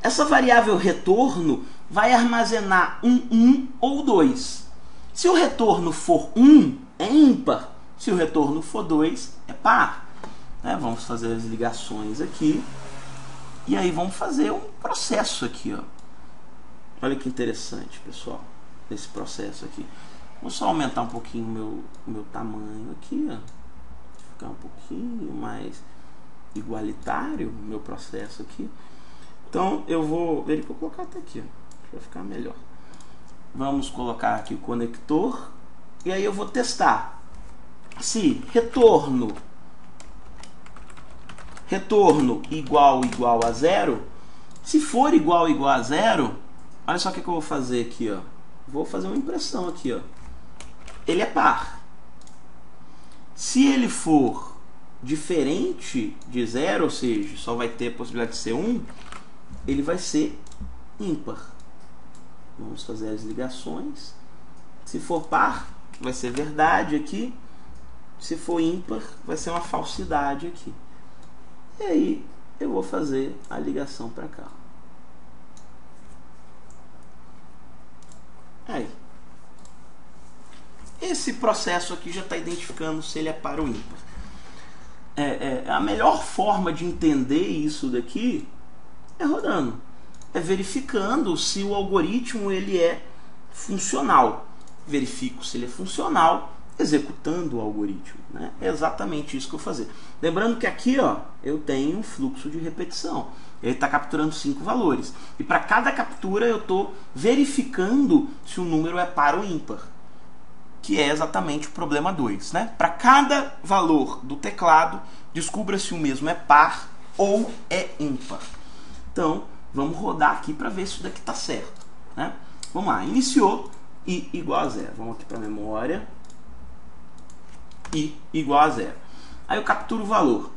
Essa variável retorno vai armazenar um 1 ou 2. Se o retorno for 1, é ímpar. Se o retorno for 2, é par. Vamos fazer as ligações aqui. E aí vamos fazer um processo aqui, ó. Olha que interessante, pessoal, esse processo aqui. Vou só aumentar um pouquinho o meu tamanho aqui, ó. Ficar um pouquinho mais igualitário o meu processo aqui. Então eu vou colocar até aqui, ó, para ficar melhor. Vamos colocar aqui o conector e aí eu vou testar se retorno igual a zero. Se for igual a zero, olha só o que eu vou fazer aqui, ó. Vou fazer uma impressão aqui, ó. Ele é par. Se ele for diferente de zero, ou seja, só vai ter a possibilidade de ser 1, ele vai ser ímpar. Vamos fazer as ligações. Se for par, vai ser verdade aqui. Se for ímpar, vai ser uma falsidade aqui. E aí eu vou fazer a ligação para cá. Aí. Esse processo aqui já está identificando se ele é par ou ímpar. A melhor forma de entender isso daqui é rodando. É verificando se o algoritmo ele é funcional. Verifico se ele é funcional executando o algoritmo, né? É exatamente isso que eu vou fazer. Lembrando que aqui, ó, eu tenho um fluxo de repetição. Ele está capturando 5 valores. E para cada captura eu estou verificando se o número é par ou ímpar, que é exatamente o problema 2, né? Para cada valor do teclado, descubra se o mesmo é par ou é ímpar. Então, vamos rodar aqui para ver se isso daqui está certo, né? Vamos lá, iniciou i igual a zero. Vamos aqui para a memória. I igual a zero. Aí eu capturo o valor.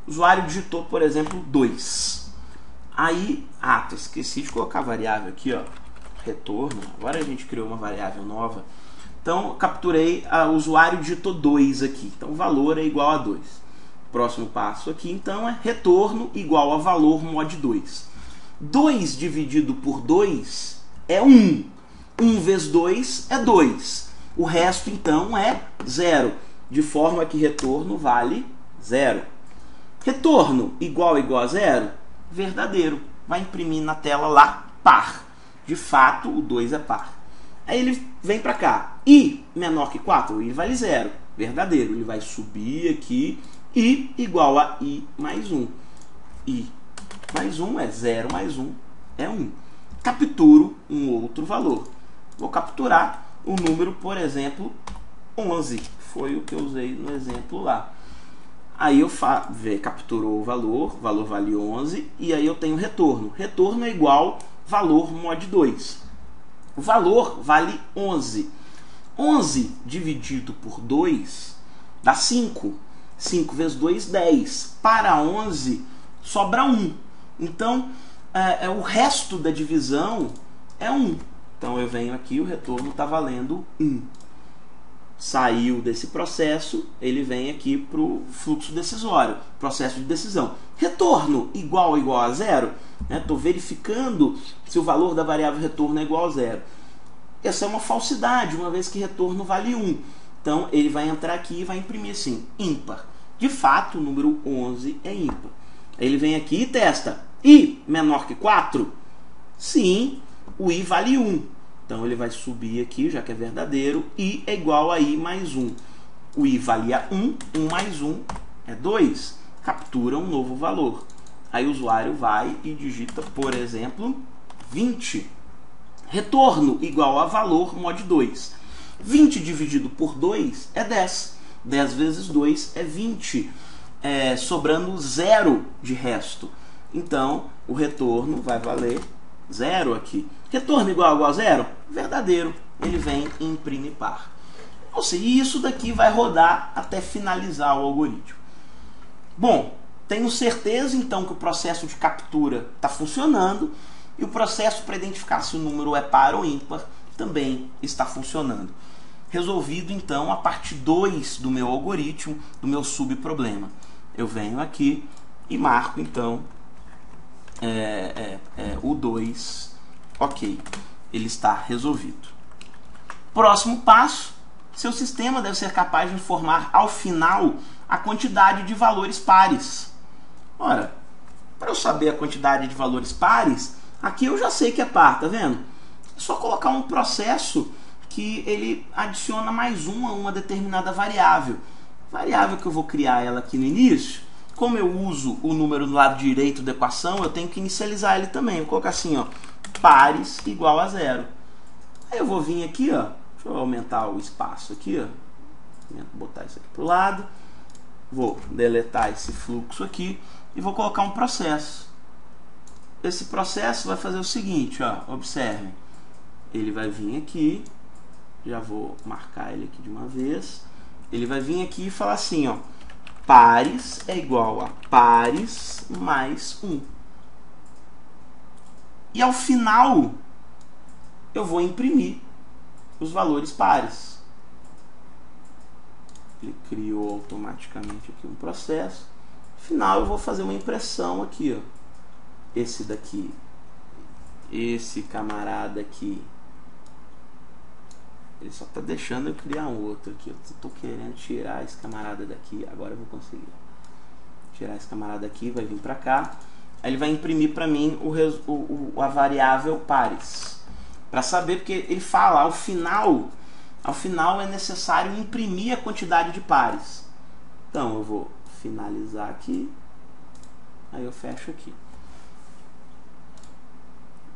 O usuário digitou, por exemplo, 2. Aí, esqueci de colocar a variável aqui, ó, retorno. Agora a gente criou uma variável nova. Então, eu capturei, o usuário digitou 2 aqui. Então, o valor é igual a 2. Próximo passo aqui, então, é retorno igual a valor mod 2. 2 dividido por 2 é 1. 1 vezes 2 é 2. O resto, então, é 0. de forma que retorno vale 0. Retorno igual a 0, verdadeiro. Vai imprimir na tela lá, par. De fato, o 2 é par. Aí ele vem para cá. I menor que 4, I vale 0, verdadeiro. Ele vai subir aqui, I igual a I mais 1. I mais 1 é 0 mais 1 é 1. Capturo um outro valor. Vou capturar o número, por exemplo, 11. Foi o que eu usei no exemplo lá. Aí eu capturou o valor vale 11, e aí eu tenho retorno. Retorno é igual valor mod 2. O valor vale 11. 11 dividido por 2 dá 5. 5 vezes 2, 10. Para 11, sobra 1. Então, o resto da divisão é 1. Então, eu venho aqui, o retorno está valendo 1. Saiu desse processo, ele vem aqui para o fluxo decisório, processo de decisão. Retorno igual a 0, estou verificando se o valor da variável retorno é igual a 0. Essa é uma falsidade, uma vez que retorno vale 1. Então, ele vai entrar aqui e vai imprimir assim, ímpar. De fato, o número 11 é ímpar. Aí ele vem aqui e testa. I menor que 4? Sim, o I vale 1. Então, ele vai subir aqui, já que é verdadeiro. I é igual a I mais 1. O I valia 1, 1 mais 1 é 2. Captura um novo valor. Aí o usuário vai e digita, por exemplo, 20. Retorno igual a valor mod 2. 20 dividido por 2 é 10. 10 vezes 2 é 20. Sobrando 0 de resto. Então, o retorno vai valer 0 aqui. Retorno igual a 0? Verdadeiro. Ele vem e imprime par. Ou seja, isso daqui vai rodar até finalizar o algoritmo. Bom, tenho certeza então que o processo de captura está funcionando e o processo para identificar se o número é par ou ímpar também está funcionando. Resolvido então a parte 2 do meu algoritmo, do meu subproblema. Eu venho aqui e marco então o 2, ok, ele está resolvido. Próximo passo, seu sistema deve ser capaz de informar ao final a quantidade de valores pares. Ora, para eu saber a quantidade de valores pares, aqui eu já sei que é par, tá vendo? É só colocar um processo que ele adiciona mais a uma determinada variável. Variável que eu vou criar ela aqui no início, como eu uso o número do lado direito da equação, eu tenho que inicializar ele também. Vou colocar assim, ó, pares igual a 0. Aí eu vou vir aqui, ó, deixa eu aumentar o espaço aqui, ó, vou botar isso aqui para o lado, vou deletar esse fluxo aqui e vou colocar um processo. Esse processo vai fazer o seguinte, ó, observem, ele vai vir aqui, já vou marcar ele aqui de uma vez, ele vai vir aqui e falar assim, ó, pares é igual a pares mais 1. E ao final, eu vou imprimir os valores pares. Ele criou automaticamente aqui um processo. No final, eu vou fazer uma impressão aqui, ó. Esse daqui, esse camarada aqui, ele só está deixando eu criar um outro aqui. Eu estou querendo tirar esse camarada daqui. Agora eu vou conseguir. Tirar esse camarada daqui, vai vir para cá. Aí ele vai imprimir para mim a variável pares. Para saber, porque ele fala, ao final é necessário imprimir a quantidade de pares. Então eu vou finalizar aqui. Aí eu fecho aqui.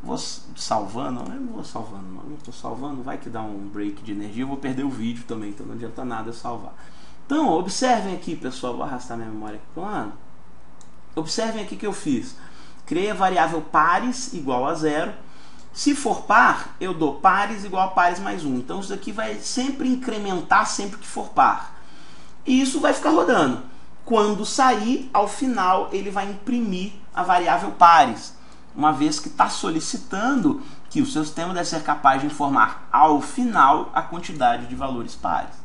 Vou salvando, eu não vou salvando, não estou salvando, vai que dá um break de energia, eu vou perder o vídeo também, então não adianta nada eu salvar. Então, observem aqui, pessoal, vou arrastar minha memória aqui para o lado. Observem aqui que eu fiz. Criei a variável pares igual a 0. Se for par, eu dou pares igual a pares mais 1. Então, isso daqui vai sempre incrementar sempre que for par. E isso vai ficar rodando. Quando sair, ao final, ele vai imprimir a variável pares, uma vez que está solicitando que o seu sistema deve ser capaz de informar ao final a quantidade de valores pares.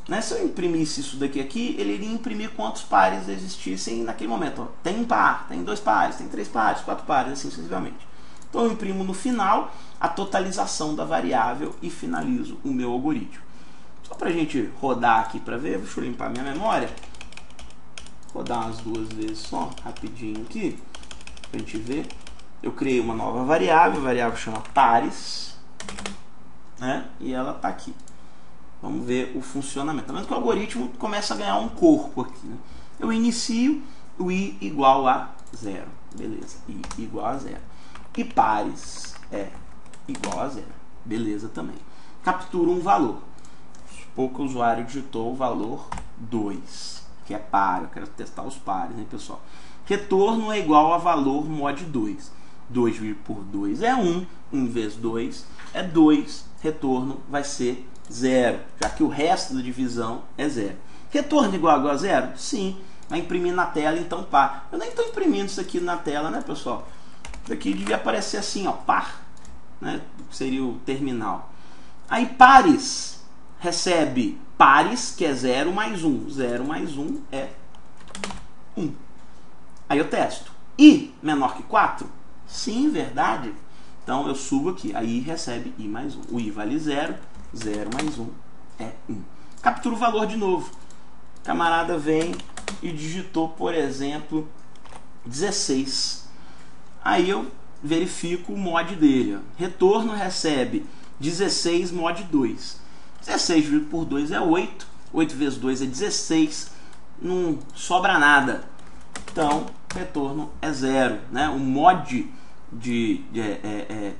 Né? Se eu imprimisse isso daqui aqui, ele iria imprimir quantos pares existissem naquele momento. Ó, tem um par, tem 2 pares, tem 3 pares, 4 pares, assim sucessivamente. Então eu imprimo no final a totalização da variável e finalizo o meu algoritmo. Só para a gente rodar aqui para ver, deixa eu limpar minha memória. Rodar umas 2 vezes só, rapidinho aqui, para a gente ver. Eu criei uma nova variável, a variável chama pares, né? E ela está aqui. Vamos ver o funcionamento. Tá vendo que o algoritmo começa a ganhar um corpo aqui, né? Eu inicio o i igual a 0. Beleza, i igual a 0. E pares é igual a 0. Beleza também. Captura um valor. Supor que o usuário digitou o valor 2, que é par. Eu quero testar os pares, né, pessoal? Retorno é igual a valor mod 2. 2 dividido por 2 é 1. 1 vezes 2 é 2. Retorno vai ser 0, já que o resto da divisão é 0. Retorno igual a 0? Sim. Vai imprimir na tela, então par. Eu nem estou imprimindo isso aqui na tela, né, pessoal? Isso aqui devia aparecer assim, ó, par, né? Seria o terminal. Aí pares recebe pares, que é 0 mais 1. 0 mais 1 é 1. Aí eu testo. I menor que 4? Sim, verdade. Então eu subo aqui. Aí recebe i mais 1. O i vale 0. 0 mais 1 é 1. Captura o valor de novo. O camarada vem e digitou, por exemplo, 16. Aí eu verifico o mod dele. Ó. Retorno recebe 16 mod 2. 16 dividido por 2 é 8. 8 vezes 2 é 16. Não sobra nada. Então, retorno é 0. Né? O mod de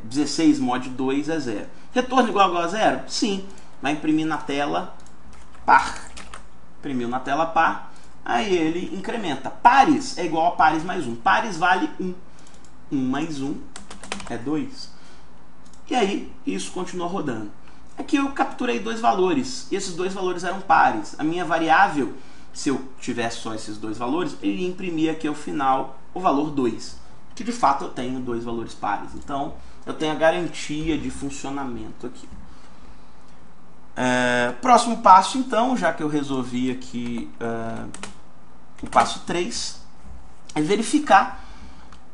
16 mod 2 é 0. Retorno igual a 0? Sim. Vai imprimir na tela par. Imprimiu na tela par. Aí ele incrementa. Pares é igual a pares mais 1. Pares vale 1. 1 mais 1 é 2. E aí, isso continua rodando. Aqui eu capturei 2 valores. E esses 2 valores eram pares. A minha variável, se eu tivesse só esses 2 valores, ele ia imprimir aqui ao final o valor 2. Que de fato eu tenho 2 valores pares. Então, eu tenho a garantia de funcionamento aqui. Próximo passo, então, já que eu resolvi aqui o passo 3, é verificar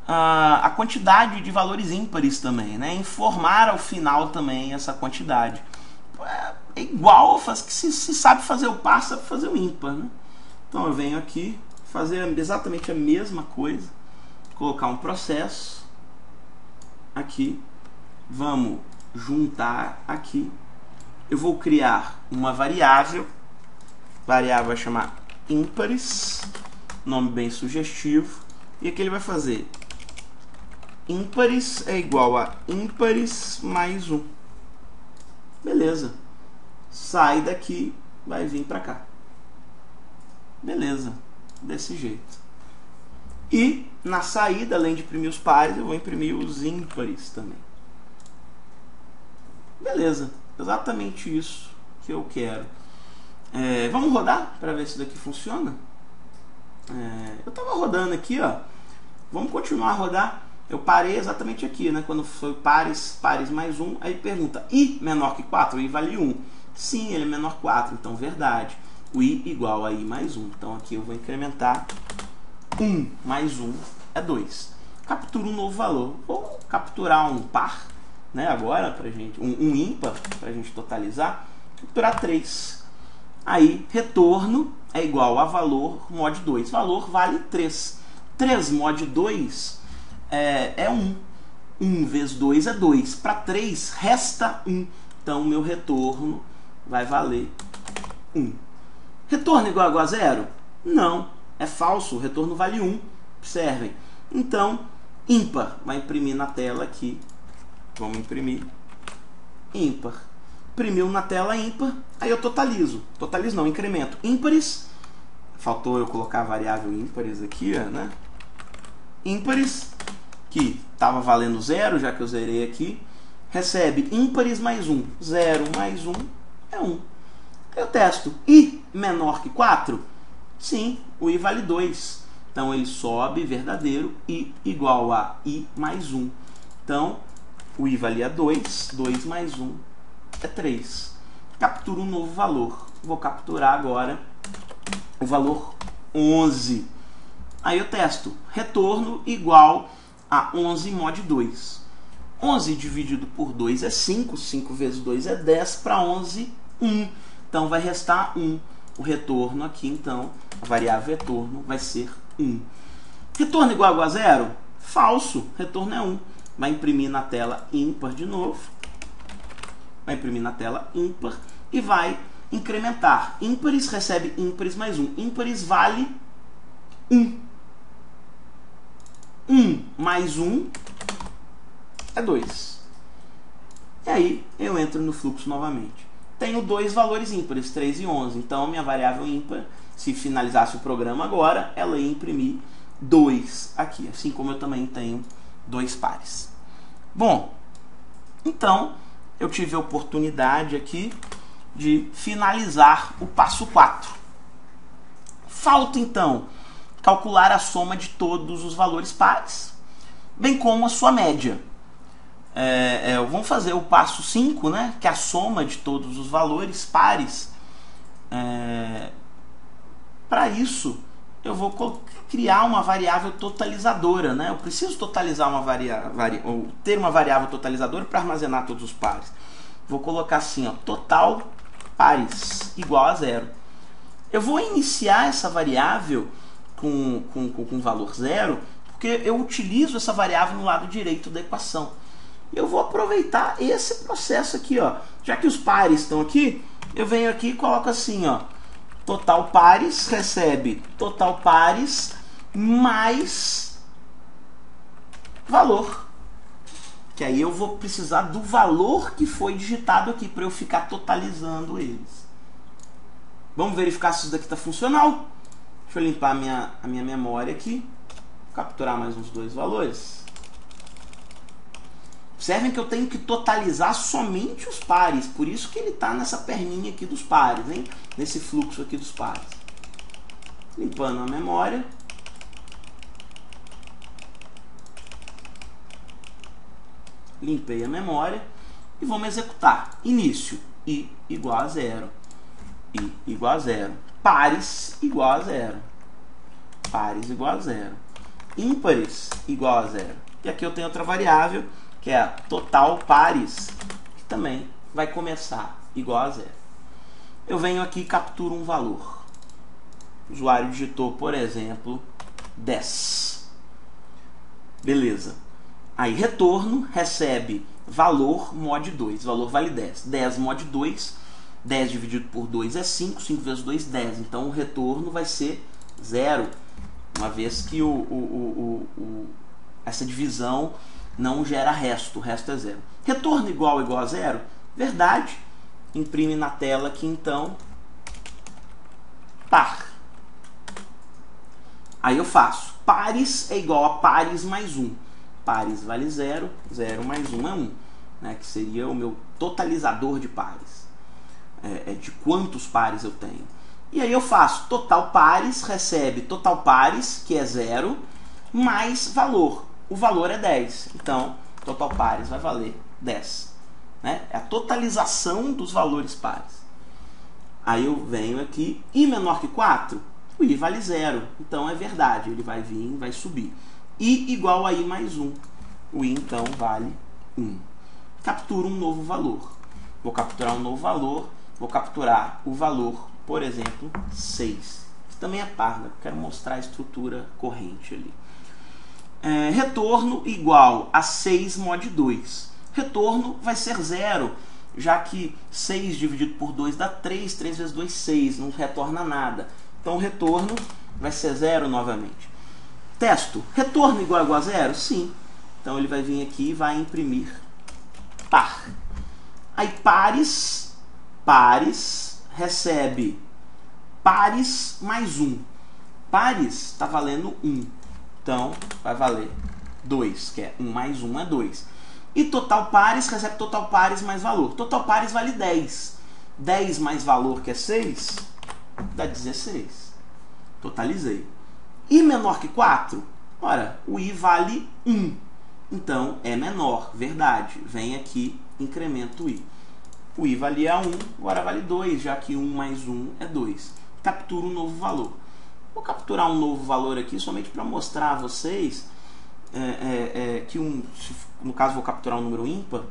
a quantidade de valores ímpares também, né? Informar ao final também essa quantidade. É igual que se sabe fazer o par, sabe fazer o ímpar, né? Então eu venho aqui fazer exatamente a mesma coisa, colocar um processo aqui, vamos juntar aqui. Eu vou criar uma variável vai chamar ímpares, nome bem sugestivo, e aqui ele vai fazer ímpares é igual a ímpares mais 1. Beleza. Sai daqui, vai vir para cá. Beleza. Desse jeito. E na saída, além de imprimir os pares, eu vou imprimir os ímpares também. Beleza. Exatamente isso que eu quero. Vamos rodar para ver se isso daqui funciona? Eu estava rodando aqui, ó. Vamos continuar a rodar. Eu parei exatamente aqui, né? Quando foi pares mais 1, aí pergunta, i menor que 4? O i vale 1. Sim, ele é menor que 4, então verdade. O i igual a i mais 1. Então aqui eu vou incrementar 1 mais 1 é 2. Captura um novo valor. Vou capturar um par, né? Agora, pra gente, um ímpar, para a gente totalizar. Capturar 3. Aí, retorno é igual a valor mod 2. Valor vale 3. 3 mod 2 é 1. 1 vezes 2 é 2. Para 3, resta 1. Então, meu retorno vai valer 1. Retorno igual a 0? Não, é falso. O retorno vale 1. Observem. Então, ímpar. Vai imprimir na tela aqui. Vamos imprimir ímpar. Imprimiu na tela ímpar. Aí eu totalizo. Totalizo não, incremento. Ímpares. Faltou eu colocar a variável ímpares aqui, né? Ímpares, que estava valendo 0, já que eu zerei aqui, recebe ímpares mais 1. 0 mais 1 é 1. Eu testo. I menor que 4? Sim, o i vale 2. Então ele sobe verdadeiro. I igual a i mais 1. Então o i valia 2. 2 mais 1 é 3. Capturo um novo valor. Vou capturar agora o valor 11. Aí eu testo. Retorno igual a 11 mod 2. 11 dividido por 2 é 5. 5 vezes 2 é 10. Para 11, 1. Então vai restar 1. O retorno aqui, então, a variável retorno vai ser 1. Retorno igual a 0? Falso. Retorno é 1. Vai imprimir na tela ímpar de novo. Vai imprimir na tela ímpar e vai incrementar. Ímpares recebe ímpares mais 1. Ímpares vale 1. 1 mais 1 é 2. E aí eu entro no fluxo novamente. Tenho dois valores ímpares, 3 e 11. Então, minha variável ímpar, se finalizasse o programa agora, ela ia imprimir 2 aqui. Assim como eu também tenho dois pares. Bom, então, eu tive a oportunidade aqui de finalizar o passo 4. Falta, então, calcular a soma de todos os valores pares, bem como a sua média. Vamos fazer o passo 5, né, que é a soma de todos os valores pares. Para isso, eu vou criar uma variável totalizadora, né? Eu preciso totalizar ou ter uma variável totalizadora para armazenar todos os pares. Vou colocar assim, ó, total pares igual a 0. Eu vou iniciar essa variável com valor 0, porque eu utilizo essa variável no lado direito da equação. Eu vou aproveitar esse processo aqui, ó. Já que os pares estão aqui, eu venho aqui e coloco assim, ó. Total pares recebe total pares mais valor. Que aí eu vou precisar do valor que foi digitado aqui para eu ficar totalizando eles. Vamos verificar se isso daqui está funcional. Deixa eu limpar a minha memória aqui. Capturar mais uns dois valores. Observem que eu tenho que totalizar somente os pares. Por isso que ele está nessa perninha aqui dos pares, hein? Nesse fluxo aqui dos pares. Limpando a memória. Limpei a memória. E vamos executar. Início. I igual a 0. I igual a 0. Pares igual a 0. Pares igual a 0. Ímpares igual a 0. E aqui eu tenho outra variável, que é a total pares, que também vai começar igual a 0. Eu venho aqui e capturo um valor. O usuário digitou, por exemplo, 10. Beleza. Aí, retorno recebe valor mod 2. Valor vale 10. 10 mod 2. 10 dividido por 2 é 5. 5 vezes 2, 10. Então, o retorno vai ser 0. Uma vez que essa divisão não gera resto. O resto é 0. Retorno igual a 0? Verdade. Imprime na tela aqui, então, par. Aí eu faço. Pares é igual a pares mais 1. Pares vale 0. 0 mais 1 é 1. Né, que seria o meu totalizador de pares. De quantos pares eu tenho. E aí eu faço total pares, recebe total pares, que é 0, mais valor. O valor é 10. Então, total pares vai valer 10. Né? É a totalização dos valores pares. Aí eu venho aqui, i menor que 4, o i vale 0. Então é verdade, ele vai vir, vai subir. I igual a i mais 1. O i então vale 1. Capturo um novo valor. Vou capturar um novo valor. Vou capturar o valor, por exemplo, 6. Que também é par, né? Quero mostrar a estrutura corrente ali. Retorno igual a 6 mod 2. Retorno vai ser 0, já que 6 dividido por 2 dá 3. 3 vezes 2, 6. Não retorna nada. Então, o retorno vai ser 0 novamente. Testo. Retorno igual a 0? Sim. Então, ele vai vir aqui e vai imprimir par. Aí, pares recebe pares mais 1. Pares está valendo 1. Então, vai valer 2, que é 1 mais 1 é 2. E total pares recebe total pares mais valor. Total pares vale 10. 10 mais valor, que é 6, dá 16. Totalizei. I menor que 4? Ora, o i vale 1. Então, é menor. Verdade. Vem aqui, incremento o i. O i valia 1, agora vale 2, já que 1 mais 1 é 2. Capturo um novo valor. Vou capturar um novo valor aqui somente para mostrar a vocês que no caso vou capturar um número ímpar,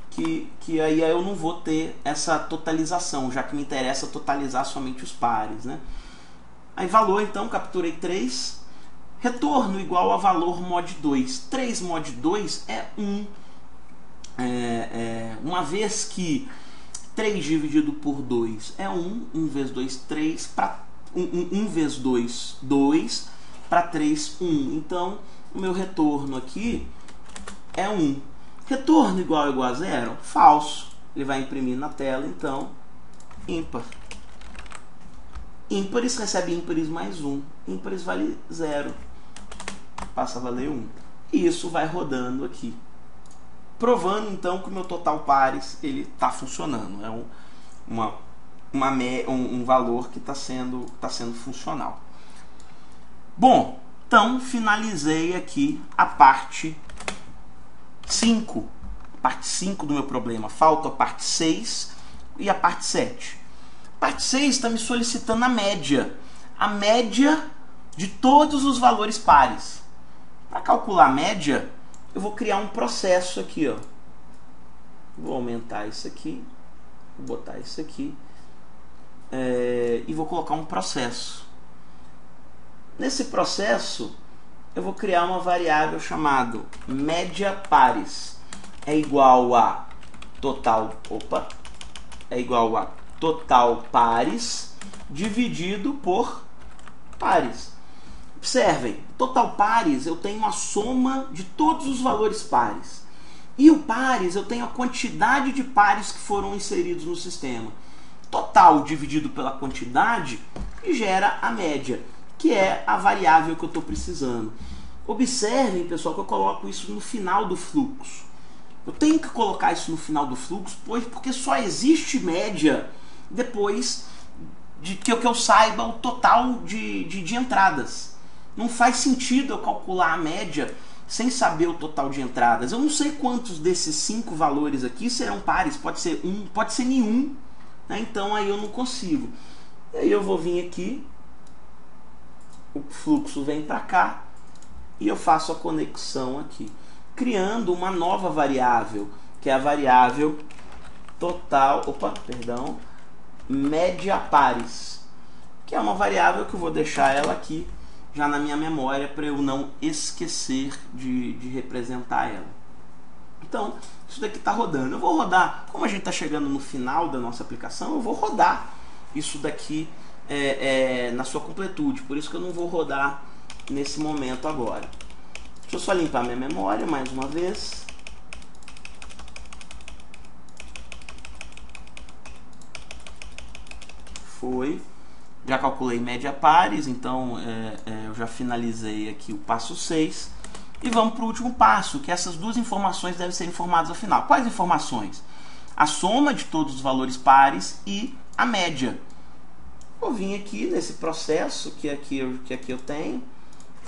que que aí eu não vou ter essa totalização, já que me interessa totalizar somente os pares, né? Aí valor, então, capturei 3. Retorno igual a valor mod 2. 3 mod 2 é 1. Uma vez que 3 dividido por 2 é 1. 1 vezes 2, 3. 1 vezes 2, 2. Para 3, 1. Então, o meu retorno aqui é 1. Retorno igual a 0? Falso. Ele vai imprimir na tela, então, ímpar. Ímpares recebe ímpares mais 1. Ímpares vale 0. Passa a valer 1. E isso vai rodando aqui. Provando, então, que o meu total pares está funcionando. É um valor que está sendo funcional. Bom, então, finalizei aqui a parte 5. Parte 5 do meu problema. Falta a parte 6 e a parte 7. Parte 6 está me solicitando a média. A média de todos os valores pares. Para calcular a média, eu vou criar um processo aqui, ó. Vou aumentar isso aqui. Vou botar isso aqui. E vou colocar um processo. Nesse processo, eu vou criar uma variável chamada média pares. É igual a total pares dividido por pares. Observem, total pares eu tenho a soma de todos os valores pares. E o pares eu tenho a quantidade de pares que foram inseridos no sistema. Total dividido pela quantidade e gera a média, que é a variável que eu estou precisando. Observem, pessoal, que eu coloco isso no final do fluxo. Eu tenho que colocar isso no final do fluxo, porque só existe média depois de que eu saiba o total de entradas. Não faz sentido eu calcular a média sem saber o total de entradas. Eu não sei quantos desses 5 valores aqui serão pares. Pode ser 1, pode ser nenhum. Né? Então aí eu não consigo. E aí eu vou vir aqui. O fluxo vem para cá. E eu faço a conexão aqui. Criando uma nova variável. Que é a variável média pares. Que é uma variável que eu vou deixar ela aqui já na minha memória para eu não esquecer de representar ela. Então, isso daqui está rodando. Eu vou rodar, como a gente está chegando no final da nossa aplicação, eu vou rodar isso daqui na sua completude. Por isso que eu não vou rodar nesse momento agora. Deixa eu só limpar minha memória mais uma vez. Foi. Já calculei média pares, então eu já finalizei aqui o passo 6. E vamos para o último passo, que essas duas informações devem ser informadas ao final. Quais informações? A soma de todos os valores pares e a média. Vou vir aqui nesse processo que aqui eu tenho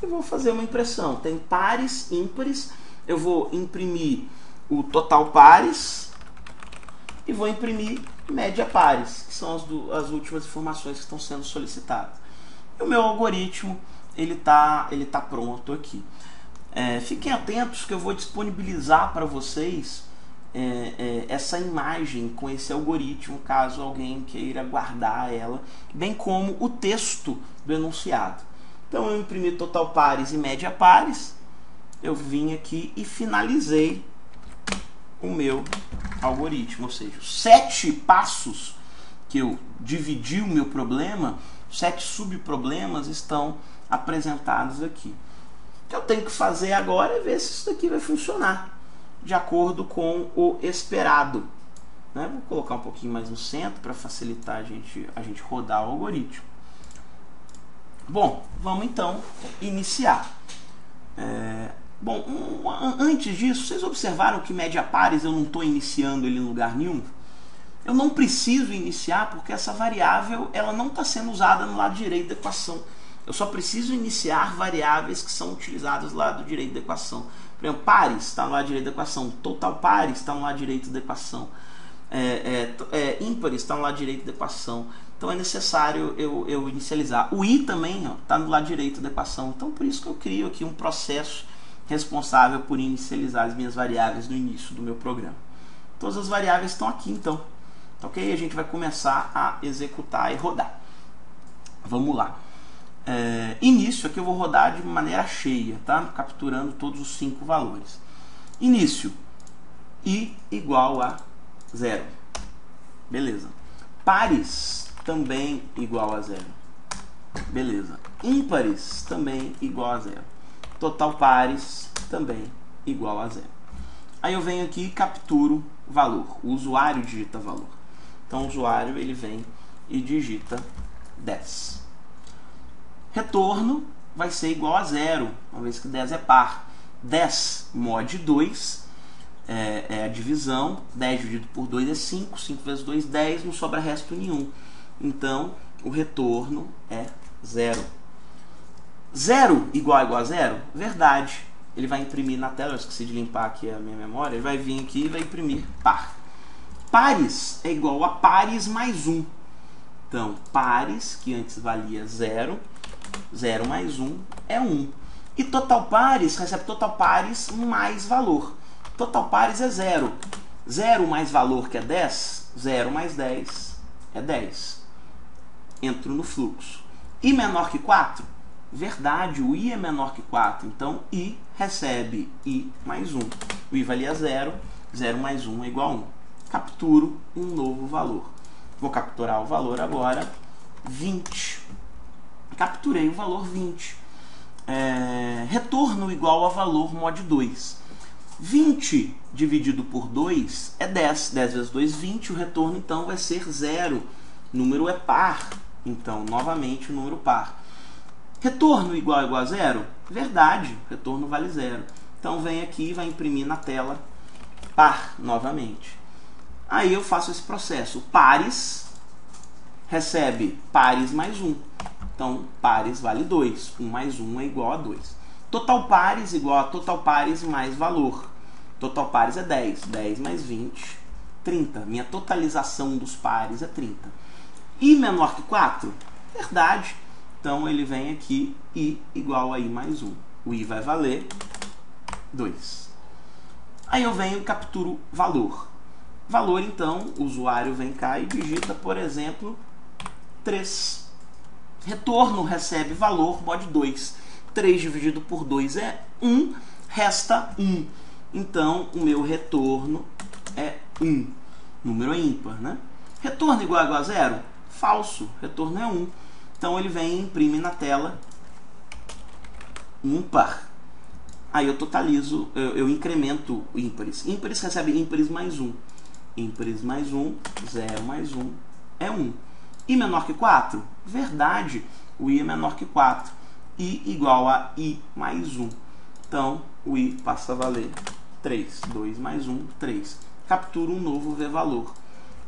e vou fazer uma impressão. Tem pares, ímpares. Eu vou imprimir o total pares e vou imprimir média pares, que são as últimas informações que estão sendo solicitadas. E o meu algoritmo ele tá pronto aqui. Fiquem atentos que eu vou disponibilizar para vocês essa imagem com esse algoritmo, caso alguém queira guardar ela, bem como o texto do enunciado. Então eu imprimi total pares e média pares, eu vim aqui e finalizei o meu algoritmo, ou seja, os 7 passos que eu dividi o meu problema, 7 subproblemas estão apresentados aqui. O que eu tenho que fazer agora é ver se isso daqui vai funcionar de acordo com o esperado. Né? Vou colocar um pouquinho mais no centro para facilitar a gente rodar o algoritmo. Bom, vamos então iniciar. Antes disso, vocês observaram que média pares eu não estou iniciando ele em lugar nenhum? Eu não preciso iniciar porque essa variável ela não está sendo usada no lado direito da equação. Eu só preciso iniciar variáveis que são utilizadas no lado direito da equação. Por exemplo, pares está no lado direito da equação, total pares está no lado direito da equação, ímpares está no lado direito da equação. Então é necessário eu inicializar. O i também está no lado direito da equação. Então por isso que eu crio aqui um processo responsável por inicializar as minhas variáveis no início do meu programa. Todas as variáveis estão aqui, então. Ok? A gente vai começar a executar e rodar. Vamos lá. Início, aqui eu vou rodar de maneira cheia, tá? Capturando todos os 5 valores. Início, i igual a 0. Beleza. Pares também igual a 0. Beleza. Ímpares também igual a 0. Total pares também igual a 0. Aí eu venho aqui e capturo valor. O usuário digita valor. Então o usuário ele vem e digita 10. Retorno vai ser igual a 0, uma vez que 10 é par. 10 mod 2 é a divisão. 10 dividido por 2 é 5. 5 vezes 2, 10. Não sobra resto nenhum. Então o retorno é 0. 0 igual a 0? Verdade. Ele vai imprimir na tela, eu esqueci de limpar aqui a minha memória, ele vai vir aqui e vai imprimir par. Pares é igual a pares mais 1. Então, pares, que antes valia 0, 0 mais 1 é 1. E total pares recebe total pares mais valor. Total pares é 0. 0 mais valor, que é 10, 0 mais 10 é 10. Entro no fluxo. I menor que 4? Verdade, o i é menor que 4. Então, i recebe i mais 1. O i valia 0, 0 mais 1 é igual a 1. Capturo um novo valor. Vou capturar o valor agora, 20. Capturei o valor 20. Retorno igual a valor mod 2. 20 dividido por 2 é 10. 10 vezes 2, 20. O retorno, então, vai ser 0. O número é par. Então, novamente, o número par. Retorno igual a 0? Verdade, retorno vale 0. Então vem aqui e vai imprimir na tela par novamente. Aí eu faço esse processo. Pares recebe pares mais 1. Então pares vale 2. 1 mais 1 é igual a 2. Total pares igual a total pares mais valor. Total pares é 10. 10 mais 20, 30. Minha totalização dos pares é 30. I menor que 4? Verdade. Então ele vem aqui, i igual a i mais 1. O i vai valer 2. Aí eu venho e capturo valor. Valor, então, o usuário vem cá e digita, por exemplo, 3. Retorno recebe valor mod 2. 3 dividido por 2 é 1, resta 1. Então o meu retorno é 1. Número é ímpar, né? Retorno igual a 0? Falso. Retorno é 1. Então ele vem e imprime na tela ímpar. Aí eu totalizo, eu incremento ímpares. Ímpares recebe ímpares mais 1. Ímpares mais 1, 0 mais 1 é 1. I menor que 4? Verdade, o i é menor que 4. I igual a i mais 1. Então o i passa a valer 3. 2 mais 1, 3. Capturo um novo v-valor.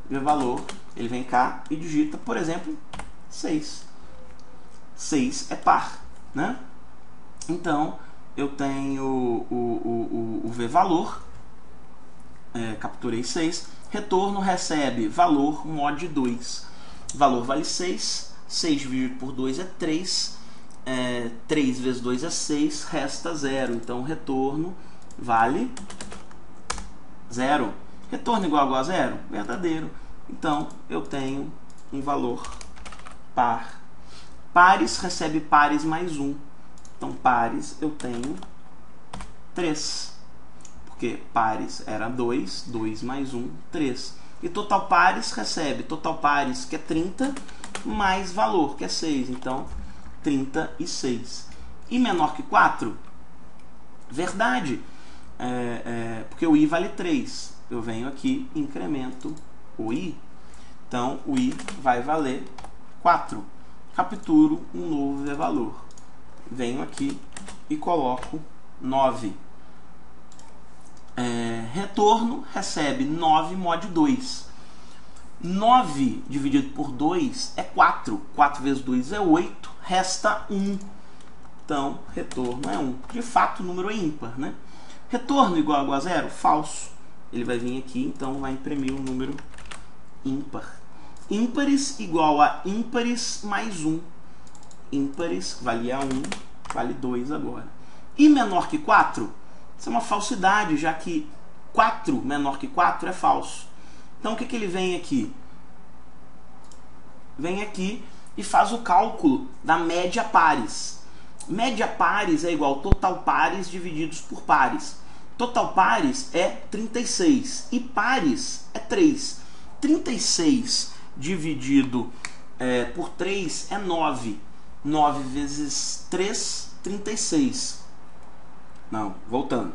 V-valor, ele vem cá e digita, por exemplo, 6. 6 é par, né? Então, eu tenho o v-valor, capturei 6, retorno recebe valor mod 2. Valor vale 6, 6 dividido por 2 é 3, 3 vezes 2 é 6, resta 0. Então, retorno vale 0. Retorno igual a 0? Verdadeiro. Então, eu tenho um valor par. Pares recebe pares mais 1. Então, pares eu tenho 3. Porque pares era 2, 2 mais 1, 3. E total pares recebe total pares, que é 30, mais valor, que é 6. Então, 36. I menor que 4? Verdade. Porque o i vale 3. Eu venho aqui e incremento o i. Então, o i vai valer 4. Capturo um novo v-valor. Venho aqui e coloco 9. Retorno recebe 9 mod 2. 9 dividido por 2 é 4. 4 vezes 2 é 8. Resta 1. Então, retorno é 1. De fato, o número é ímpar, né? Retorno igual a 0? Falso. Ele vai vir aqui, então vai imprimir um número ímpar. Ímpares igual a ímpares mais 1. Ímpares valia 1, vale 2 agora. I menor que 4? Isso é uma falsidade, já que 4 menor que 4 é falso. Então o que, que ele vem aqui? Vem aqui e faz o cálculo da média pares. Média pares é igual total pares divididos por pares. Total pares é 36 e pares é 3. 36 dividido por 3 é 9. 9 vezes 3, 36. Não, voltando.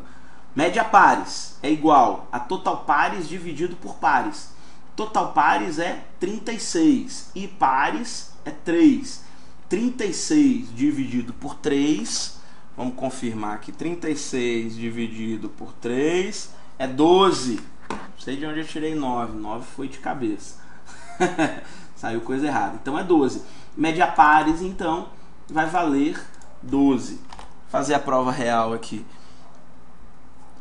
Média pares é igual a total pares dividido por pares. Total pares é 36 e pares é 3. 36 dividido por 3, vamos confirmar aqui, 36 dividido por 3 é 12. Não sei de onde eu tirei 9, 9 foi de cabeça. Saiu coisa errada, então é 12. Média pares, então, vai valer 12. Vou fazer a prova real aqui.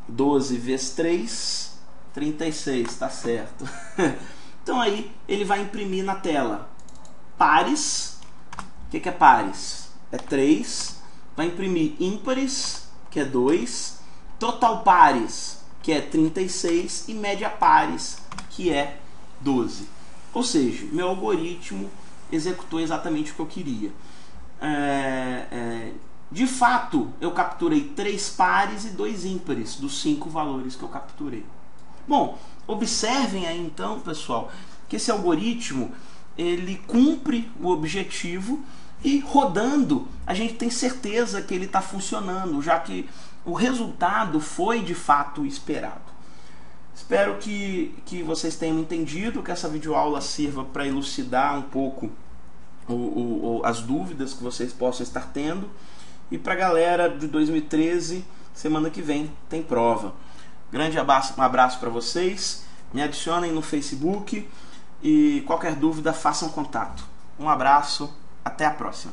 12 vezes 3, 36, tá certo. Então aí ele vai imprimir na tela pares. O que é pares? É 3. Vai imprimir ímpares, que é 2. Total pares, que é 36. E média pares, que é 12. Ou seja, meu algoritmo executou exatamente o que eu queria. De fato, eu capturei 3 pares e 2 ímpares dos 5 valores que eu capturei. Bom, observem aí então, pessoal, que esse algoritmo ele cumpre o objetivo e rodando a gente tem certeza que ele está funcionando, já que o resultado foi de fato esperado. Espero que vocês tenham entendido, que essa videoaula sirva para elucidar um pouco as dúvidas que vocês possam estar tendo. E para a galera de 2013, semana que vem tem prova. Grande abraço para vocês, me adicionem no Facebook e qualquer dúvida façam contato. Um abraço, até a próxima.